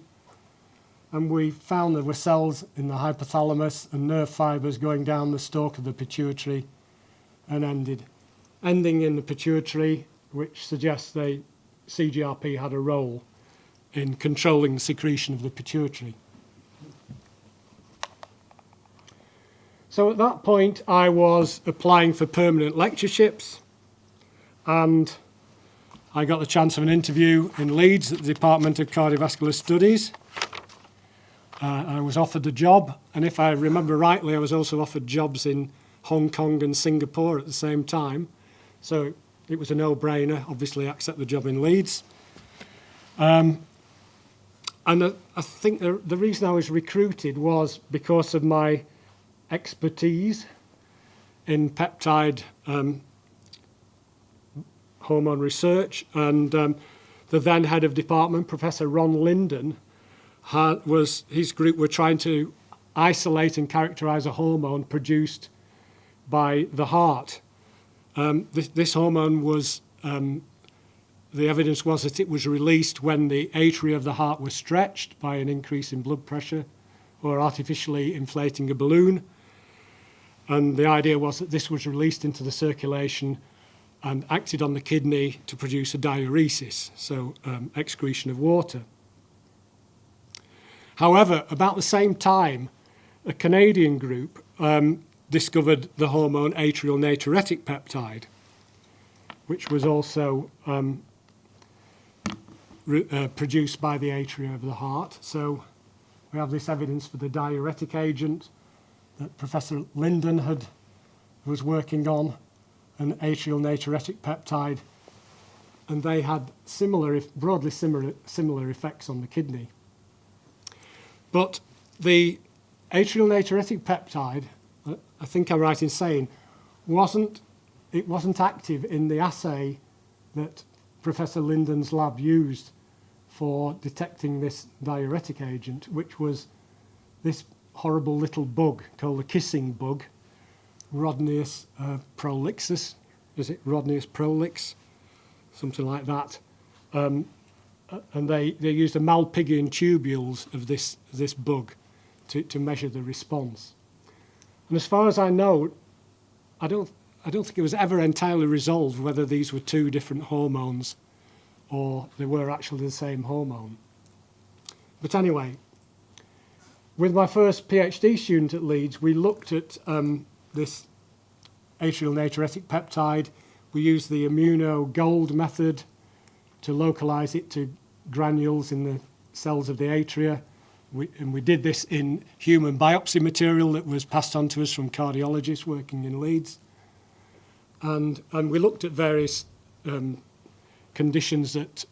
And we found there were cells in the hypothalamus and nerve fibres going down the stalk of the pituitary and ending in the pituitary, which suggests the CGRP had a role in controlling the secretion of the pituitary. So at that point I was applying for permanent lectureships, and I got the chance of an interview in Leeds at the Department of Cardiovascular Studies. I was offered the job, and if I remember rightly, I was also offered jobs in Hong Kong and Singapore at the same time. So it was a no-brainer, obviously, accept the job in Leeds. And I think the reason I was recruited was because of my expertise in peptide hormone research, and the then head of department, Professor Ron Linden, his group were trying to isolate and characterize a hormone produced by the heart. This hormone was, the evidence was that it was released when the atria of the heart were stretched by an increase in blood pressure or artificially inflating a balloon. And the idea was that this was released into the circulation and acted on the kidney to produce a diuresis, so excretion of water. However, about the same time, a Canadian group discovered the hormone atrial natriuretic peptide, which was also produced by the atria of the heart. So we have this evidence for the diuretic agent that Professor Linden was working on, an atrial natriuretic peptide, and they had broadly similar effects on the kidney. But the atrial natriuretic peptide, I think I'm right in saying, wasn't active in the assay that Professor Linden's lab used for detecting this diuretic agent, which was this horrible little bug called the kissing bug, Rhodnius prolixus. Is it Rhodnius prolix? Something like that. And they used the Malpighian tubules of this bug to measure the response. And as far as I know, I don't think it was ever entirely resolved whether these were two different hormones or they were actually the same hormone. But anyway, with my first PhD student at Leeds, we looked at this atrial natriuretic peptide. We used the immunogold method to localize it to granules in the cells of the atria. We did this in human biopsy material that was passed on to us from cardiologists working in Leeds. And we looked at various conditions that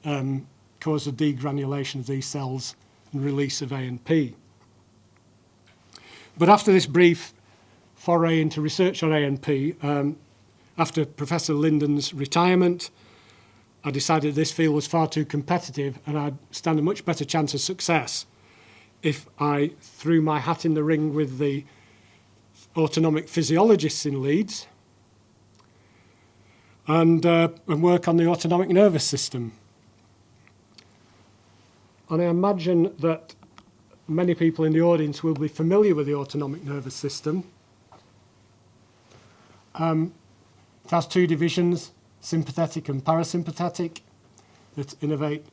cause the degranulation of these cells and release of ANP. But after this brief foray into research on ANP, after Professor Linden's retirement, I decided this field was far too competitive and I'd stand a much better chance of success if I threw my hat in the ring with the autonomic physiologists in Leeds and work on the autonomic nervous system. And I imagine that many people in the audience will be familiar with the autonomic nervous system. It has two divisions, sympathetic and parasympathetic, that innervate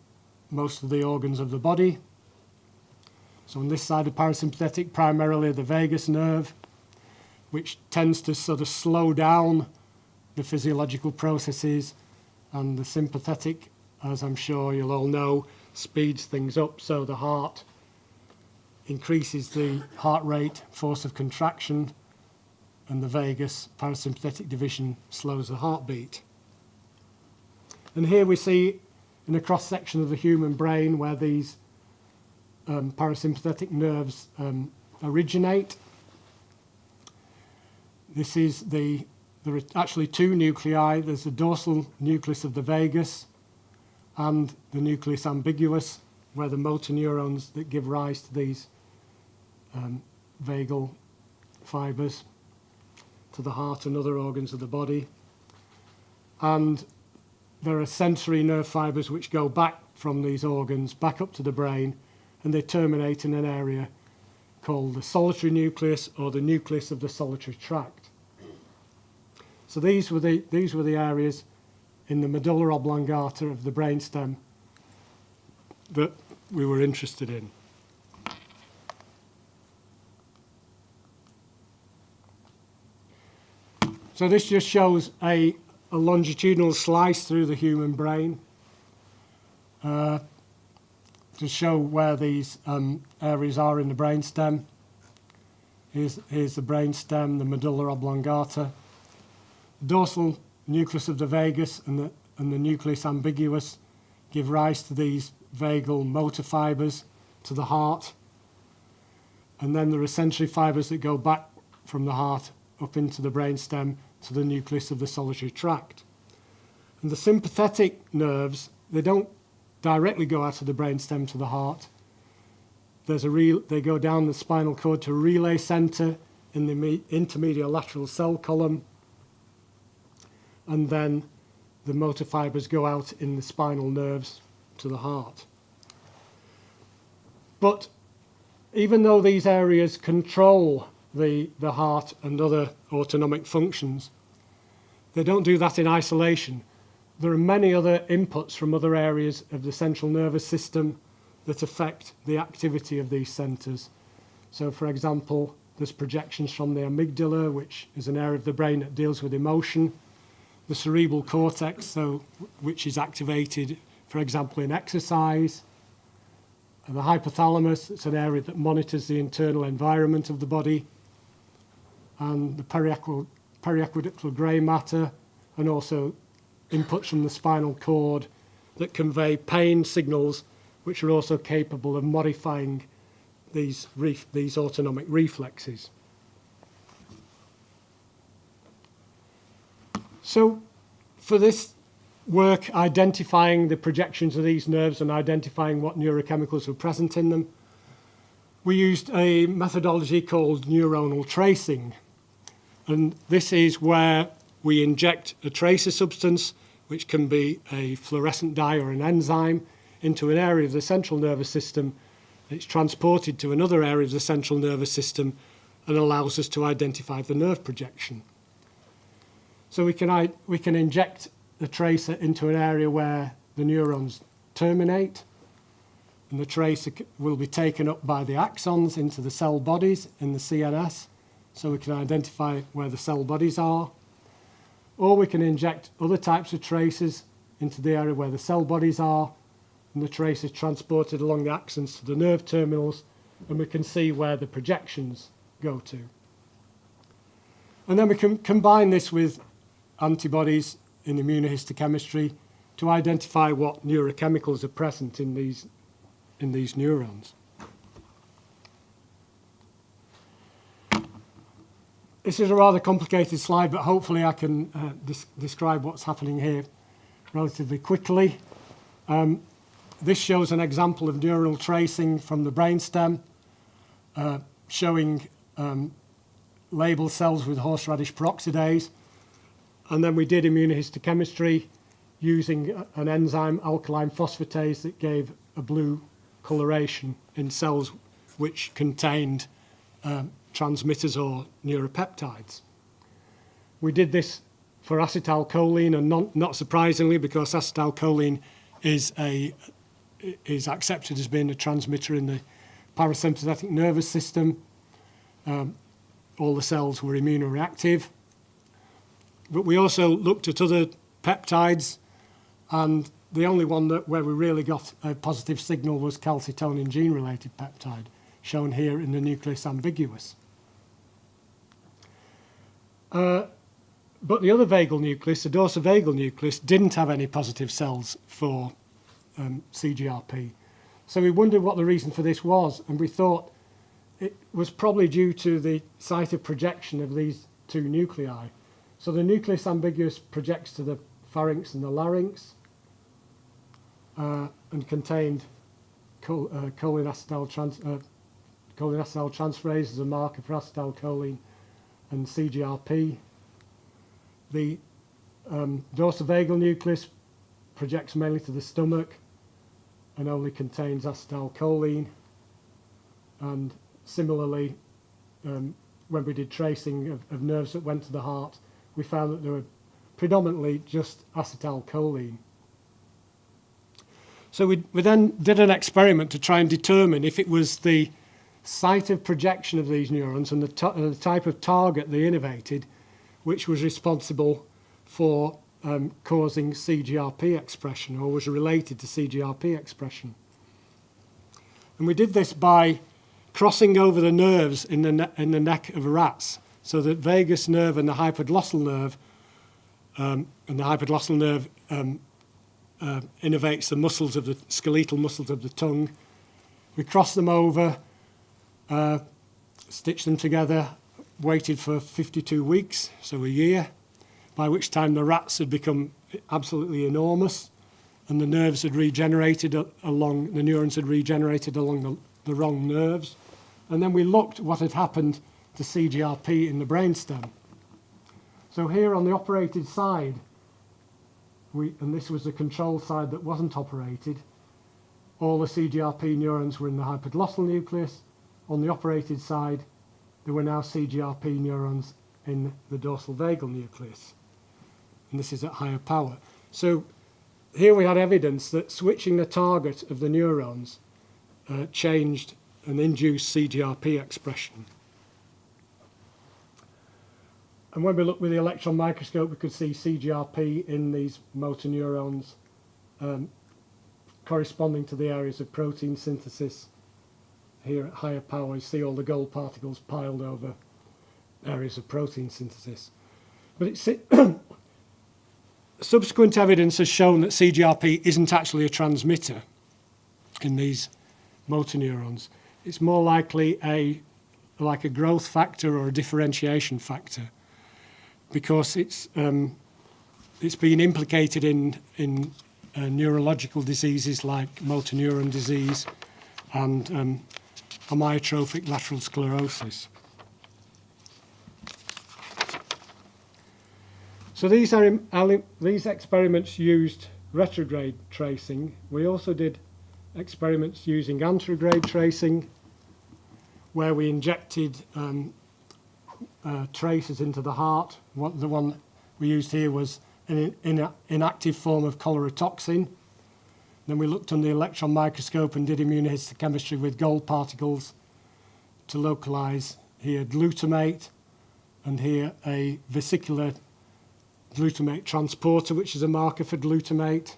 most of the organs of the body. So on this side of parasympathetic, primarily the vagus nerve, which tends to sort of slow down the physiological processes, and the sympathetic, as I'm sure you'll all know, speeds things up, so the heart increases the heart rate, force of contraction, and the vagus parasympathetic division slows the heartbeat. And here we see in a cross-section of the human brain where these parasympathetic nerves originate. This is there are actually two nuclei. There's the dorsal nucleus of the vagus and the nucleus ambiguus, where the motor neurons that give rise to these vagal fibers to the heart and other organs of the body. And there are sensory nerve fibers which go back from these organs back up to the brain, and they terminate in an area called the solitary nucleus, or the nucleus of the solitary tract. So these were the areas in the medulla oblongata of the brainstem that we were interested in. So this just shows a longitudinal slice through the human brain to show where these areas are in the brainstem. Here's the brainstem, the medulla oblongata. The dorsal nucleus of the vagus and the nucleus ambiguus give rise to these vagal motor fibers to the heart. And then there are sensory fibers that go back from the heart up into the brainstem to the nucleus of the solitary tract. And the sympathetic nerves, they don't directly go out of the brainstem to the heart. They go down the spinal cord to a relay centre in the intermedial lateral cell column, and then the motor fibres go out in the spinal nerves to the heart. But even though these areas control the heart and other autonomic functions, they don't do that in isolation. There are many other inputs from other areas of the central nervous system that affect the activity of these centres. So, for example, there's projections from the amygdala, which is an area of the brain that deals with emotion, the cerebral cortex, which is activated, for example, in exercise, and the hypothalamus, it's an area that monitors the internal environment of the body, and the periaqueductal grey matter, and also inputs from the spinal cord that convey pain signals, which are also capable of modifying these autonomic reflexes. So for this work, identifying the projections of these nerves and identifying what neurochemicals were present in them, we used a methodology called neuronal tracing. And this is where we inject a tracer substance, which can be a fluorescent dye or an enzyme, into an area of the central nervous system. It's transported to another area of the central nervous system and allows us to identify the nerve projection. So we can inject the tracer into an area where the neurons terminate, and the tracer will be taken up by the axons into the cell bodies in the CNS, so we can identify where the cell bodies are. Or we can inject other types of tracers into the area where the cell bodies are, and the trace is transported along the axons to the nerve terminals, and we can see where the projections go to. And then we can combine this with antibodies in immunohistochemistry to identify what neurochemicals are present in these neurons. This is a rather complicated slide, but hopefully I can describe what's happening here relatively quickly. This shows an example of neural tracing from the brainstem, showing label cells with horseradish peroxidase. And then we did immunohistochemistry using an enzyme, alkaline phosphatase, that gave a blue coloration in cells which contained transmitters or neuropeptides. We did this for acetylcholine, and not surprisingly, because acetylcholine is accepted as being a transmitter in the parasympathetic nervous system. All the cells were immunoreactive. But we also looked at other peptides, and the only one where we really got a positive signal was calcitonin gene-related peptide, shown here in the nucleus ambiguus. But the other vagal nucleus, the dorsavagal nucleus, didn't have any positive cells for CGRP. So we wondered what the reason for this was, and we thought it was probably due to the site of projection of these two nuclei. So the nucleus ambiguus projects to the pharynx and the larynx, and contained cholinesterase transferase as a marker for acetylcholine and CGRP. The dorsavagal nucleus projects mainly to the stomach and only contains acetylcholine. And similarly, when we did tracing of nerves that went to the heart, we found that there were predominantly just acetylcholine. So we then did an experiment to try and determine if it was the site of projection of these neurons and the type of target they innervated which was responsible for causing CGRP expression, or was related to CGRP expression. And we did this by crossing over the nerves in the neck of rats. So the vagus nerve and the hypoglossal nerve, innervates the muscles of the skeletal muscles of the tongue. We crossed them over, stitched them together, waited for 52 weeks, so a year, by which time the rats had become absolutely enormous, and the nerves had regenerated along, the neurons had regenerated along the wrong nerves. And then we looked what had happened to CGRP in the brainstem. So here on the operated side, and this was the control side that wasn't operated, all the CGRP neurons were in the hypoglossal nucleus. On the operated side, there were now CGRP neurons in the dorsal vagal nucleus. And this is at higher power. So here we had evidence that switching the target of the neurons changed and induced CGRP expression. And when we looked with the electron microscope, we could see CGRP in these motor neurons corresponding to the areas of protein synthesis. Here at higher power, you see all the gold particles piled over areas of protein synthesis. But subsequent evidence has shown that CGRP isn't actually a transmitter in these motor neurons. It's more likely like a growth factor or a differentiation factor, because it's been implicated in neurological diseases like motor neuron disease and amyotrophic lateral sclerosis. So these experiments used retrograde tracing. We also did experiments using anterograde tracing, where we injected tracers into the heart. The one we used here was an inactive form of cholera-toxin. Then we looked under the electron microscope and did immunohistochemistry with gold particles to localize here glutamate, and here a vesicular glutamate transporter, which is a marker for glutamate.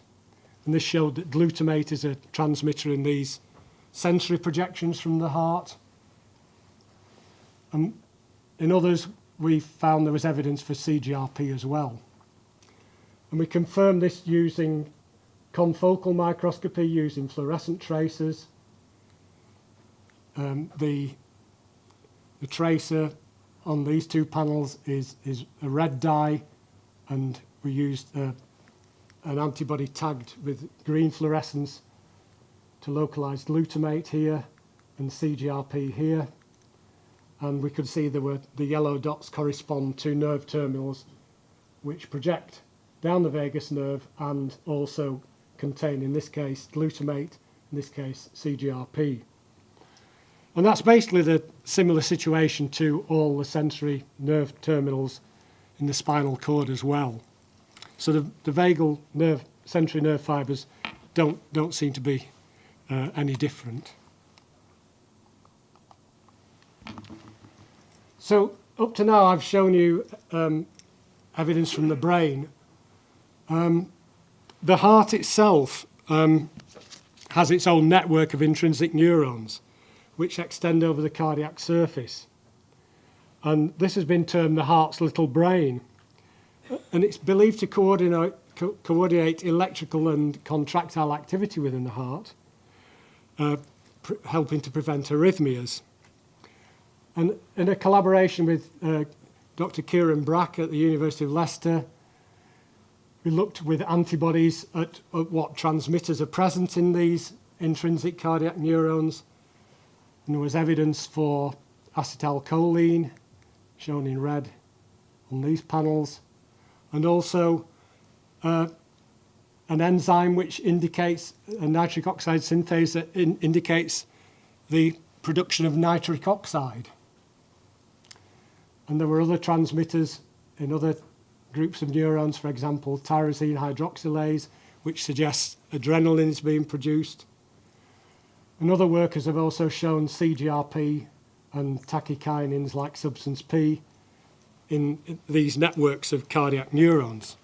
And this showed that glutamate is a transmitter in these sensory projections from the heart. In others, we found there was evidence for CGRP as well. And we confirmed this using confocal microscopy, using fluorescent tracers. The tracer on these two panels is a red dye, and we used an antibody tagged with green fluorescence to localize glutamate here and CGRP here. And we could see the yellow dots correspond to nerve terminals which project down the vagus nerve and also contain, in this case, glutamate, in this case, CGRP. And that's basically the similar situation to all the sensory nerve terminals in the spinal cord as well. So the vagal nerve, sensory nerve fibers don't seem to be any different. So up to now I've shown you evidence from the brain. The heart itself has its own network of intrinsic neurons which extend over the cardiac surface. And this has been termed the heart's little brain. And it's believed to coordinate electrical and contractile activity within the heart, helping to prevent arrhythmias. And in a collaboration with Dr. Kieran Brack at the University of Leicester, we looked with antibodies at what transmitters are present in these intrinsic cardiac neurons. And there was evidence for acetylcholine, shown in red on these panels, and also an enzyme which indicates a nitric oxide synthase that indicates the production of nitric oxide. And there were other transmitters in other groups of neurons, for example, tyrosine hydroxylase, which suggests adrenaline is being produced. And other workers have also shown CGRP and tachykinins like substance P in these networks of cardiac neurons.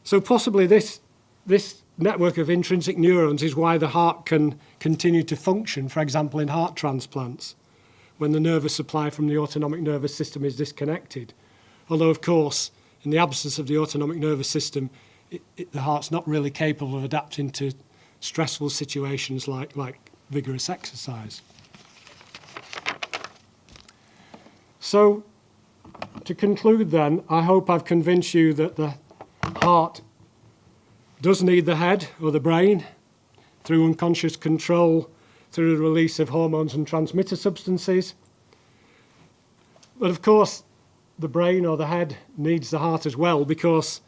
So possibly this network of intrinsic neurons is why the heart can continue to function, for example, in heart transplants, when the nervous supply from the autonomic nervous system is disconnected. Although, of course, in the absence of the autonomic nervous system, the heart's not really capable of adapting to stressful situations like vigorous exercise. So, to conclude then, I hope I've convinced you that the heart does need the head or the brain through unconscious control, through the release of hormones and transmitter substances. But of course, the brain or the head needs the heart as well, because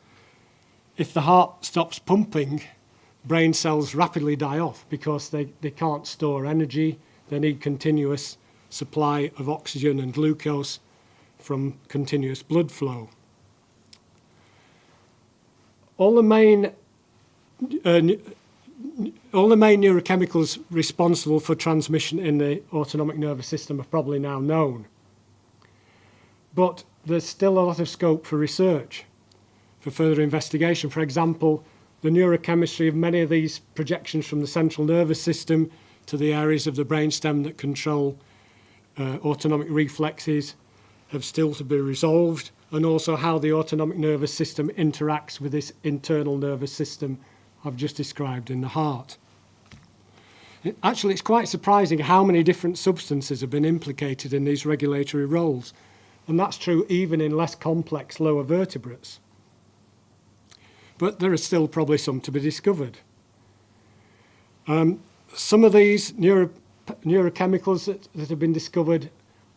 if the heart stops pumping, brain cells rapidly die off because they can't store energy. They need continuous supply of oxygen and glucose from continuous blood flow. All the main neurochemicals responsible for transmission in the autonomic nervous system are probably now known. But there's still a lot of scope for research, for further investigation. For example, the neurochemistry of many of these projections from the central nervous system to the areas of the brainstem that control autonomic reflexes have still to be resolved, and also how the autonomic nervous system interacts with this internal nervous system I've just described in the heart. Actually, it's quite surprising how many different substances have been implicated in these regulatory roles, and that's true even in less complex lower vertebrates. But there are still probably some to be discovered. Some of these neurochemicals that have been discovered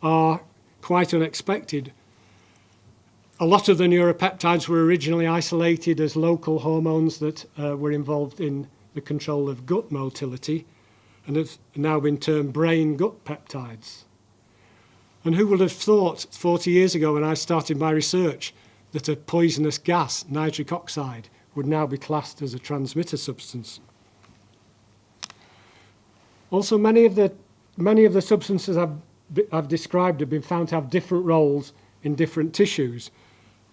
are quite unexpected. A lot of the neuropeptides were originally isolated as local hormones that were involved in the control of gut motility and have now been termed brain-gut peptides. And who would have thought 40 years ago when I started my research that a poisonous gas, nitric oxide, would now be classed as a transmitter substance? Also, many of the substances I've described have been found to have different roles in different tissues.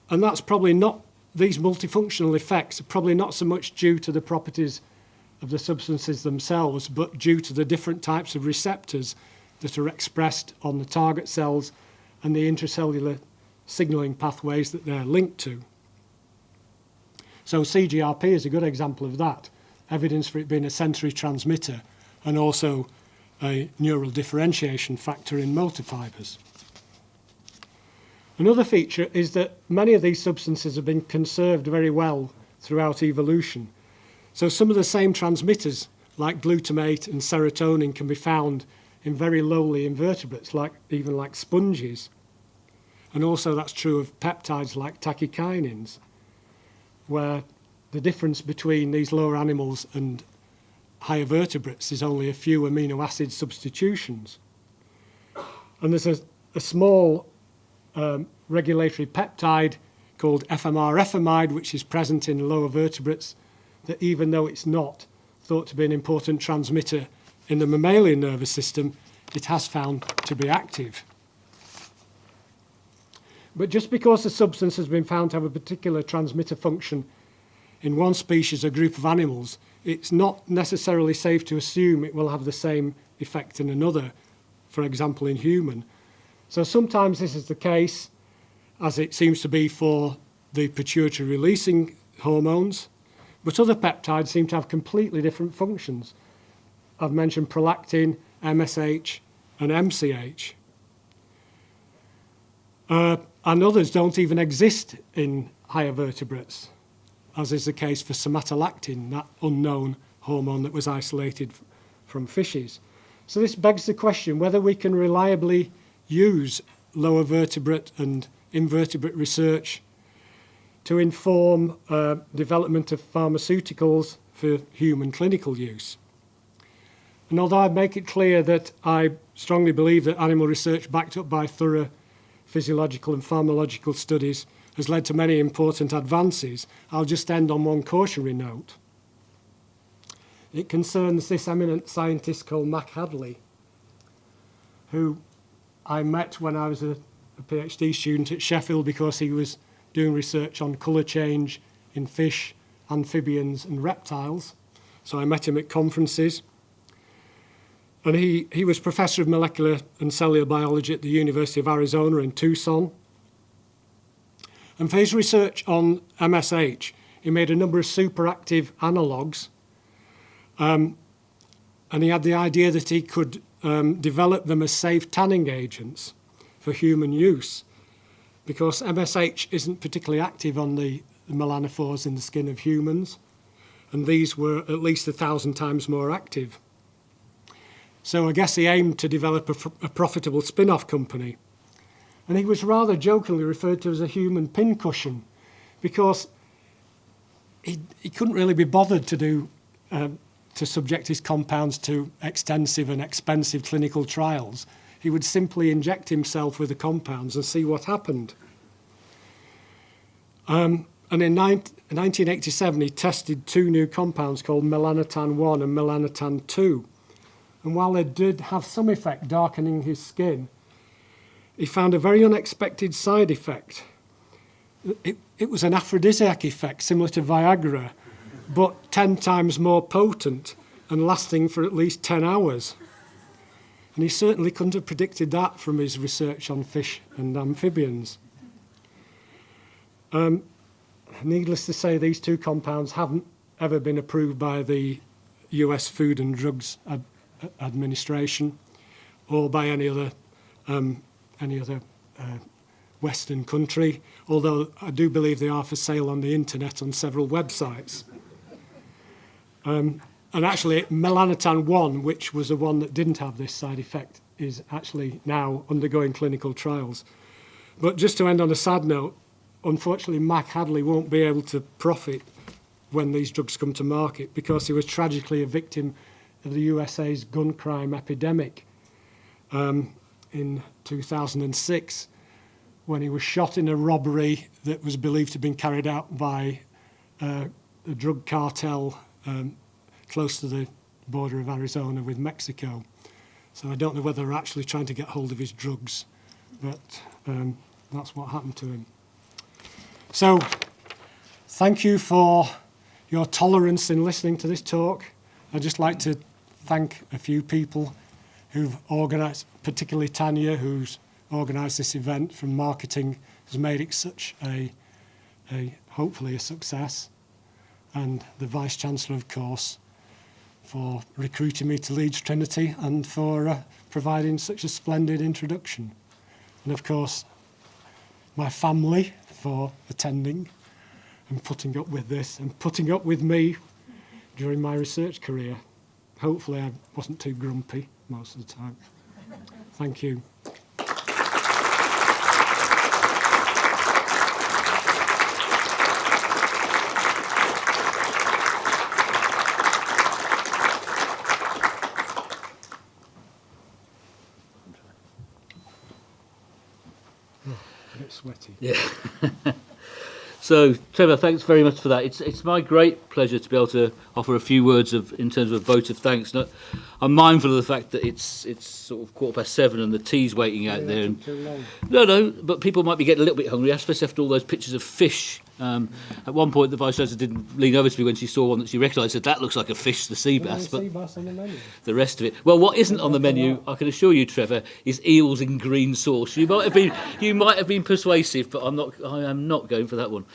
And that's probably not, these multifunctional effects are probably not so much due to the properties of the substances themselves, but due to the different types of receptors that are expressed on the target cells and the intracellular signaling pathways that they're linked to. So CGRP is a good example of that, evidence for it being a sensory transmitter and also a neural differentiation factor in motor fibres. Another feature is that many of these substances have been conserved very well throughout evolution. So some of the same transmitters, like glutamate and serotonin, can be found in very lowly invertebrates, even like sponges. And also that's true of peptides like tachykinins, where the difference between these lower animals and higher vertebrates is only a few amino acid substitutions. And there's a small regulatory peptide called FMR-FMide, which is present in lower vertebrates, that even though it's not thought to be an important transmitter in the mammalian nervous system, it has found to be active. But just because a substance has been found to have a particular transmitter function in one species or group of animals, it's not necessarily safe to assume it will have the same effect in another, for example in human. So sometimes this is the case, as it seems to be for the pituitary releasing hormones, but other peptides seem to have completely different functions. I've mentioned prolactin, MSH, and MCH. And others don't even exist in higher vertebrates, as is the case for somatolactin, that unknown hormone that was isolated from fishes. So this begs the question whether we can reliably use lower vertebrate and invertebrate research to inform development of pharmaceuticals for human clinical use. And although I make it clear that I strongly believe that animal research backed up by thorough physiological and pharmacological studies has led to many important advances, I'll just end on one cautionary note. It concerns this eminent scientist called Mac Hadley, who I met when I was a PhD student at Sheffield because he was doing research on colour change in fish, amphibians and reptiles. So I met him at conferences. And he was Professor of Molecular and Cellular Biology at the University of Arizona in Tucson. And for his research on MSH, he made a number of superactive analogues. And he had the idea that he could develop them as safe tanning agents for human use, because MSH isn't particularly active on the melanophores in the skin of humans. and these were at least 1,000 times more active. So I guess he aimed to develop a profitable spin-off company. And he was rather jokingly referred to as a human pincushion, because he couldn't really be bothered to subject his compounds to extensive and expensive clinical trials. He would simply inject himself with the compounds and see what happened. And in 1987, he tested 2 new compounds called melanotan 1 and melanotan 2. And while they did have some effect darkening his skin, he found a very unexpected side effect. It was an aphrodisiac effect similar to Viagra, but 10 times more potent and lasting for at least 10 hours. And he certainly couldn't have predicted that from his research on fish and amphibians. Needless to say, these 2 compounds haven't ever been approved by the US Food and Drugs Administration or by any other Western country, although I do believe they are for sale on the internet on several websites. And actually, melanotan 1, which was the one that didn't have this side effect, is actually now undergoing clinical trials. But just to end on a sad note, unfortunately, Mac Hadley won't be able to profit when these drugs come to market because he was tragically a victim of the USA's gun crime epidemic in 2006, when he was shot in a robbery that was believed to have been carried out by a drug cartel close to the border of Arizona with Mexico. So I don't know whether they're actually trying to get hold of his drugs, but that's what happened to him. So thank you for your tolerance in listening to this talk. I'd just like to thank a few people who've organised, particularly Tanya, who's organised this event from marketing, has made it such a hopefully a success, and the Vice-Chancellor, of course, for recruiting me to Leeds Trinity and for providing such a splendid introduction. And of course, my family for attending and putting up with this and putting up with me during my research career. Hopefully I wasn't too grumpy most of the time. Thank you. A bit sweaty. Yeah. So, Trevor, thanks very much for that. It's my great pleasure to be able to offer a few words in terms of a vote of thanks. Now, I'm mindful of the fact that it's sort of 7:15 and the tea's waiting out there. And, Too long. no, but people might be getting a little bit hungry, especially after all those pictures of fish. At one point, the Vice-Chancellor didn't lean over to me when she saw one that she recognised, said, that looks like a fish, the sea bass. But Sea bass on the menu. the rest of it. Well, what isn't on the menu, I can assure you, Trevor, is eels in green sauce. You might have been persuasive, but I am not going for that one.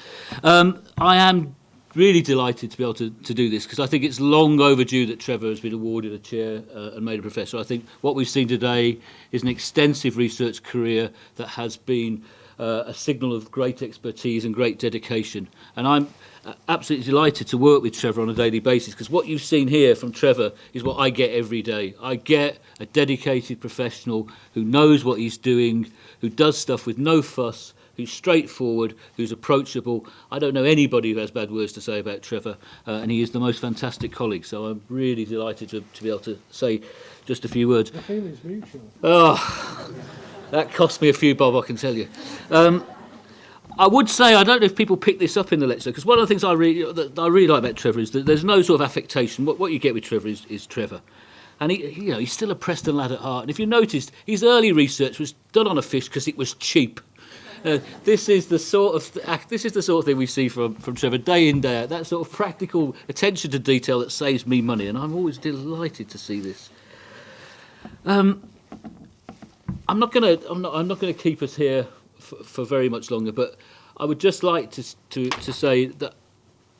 I am really delighted to be able to do this, because I think it's long overdue that Trevor has been awarded a chair and made a professor. I think what we've seen today is an extensive research career that has been a signal of great expertise and great dedication. And I'm absolutely delighted to work with Trevor on a daily basis, because what you've seen here from Trevor is what I get every day. I get a dedicated professional who knows what he's doing, who does stuff with no fuss, who's straightforward, who's approachable. I don't know anybody who has bad words to say about Trevor, and he is the most fantastic colleague. So I'm really delighted to be able to say just a few words. The feeling's mutual. Oh, that cost me a few bob, I can tell you. I would say, I don't know if people pick this up in the lecture, because one of the things I really like about Trevor is that there's no sort of affectation. What you get with Trevor is Trevor. And he's still a Preston lad at heart. And if you noticed, his early research was done on a fish because it was cheap. This is the sort of thing we see from Trevor day in, day out. That sort of practical attention to detail that saves me money, and I'm always delighted to see this. I'm not going to keep us here for very much longer, but I would just like to say that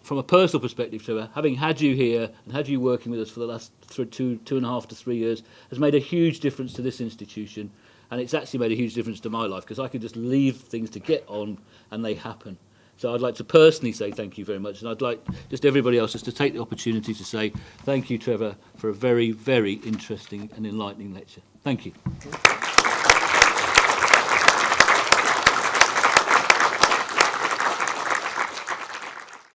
from a personal perspective, Trevor, having had you here and had you working with us for the last 2.5 to 3 years has made a huge difference to this institution. And it's actually made a huge difference to my life, because I could just leave things to get on and they happen. So I'd like to personally say thank you very much, and I'd like just everybody else just to take the opportunity to say thank you, Trevor, for a very, very interesting and enlightening lecture. Thank you.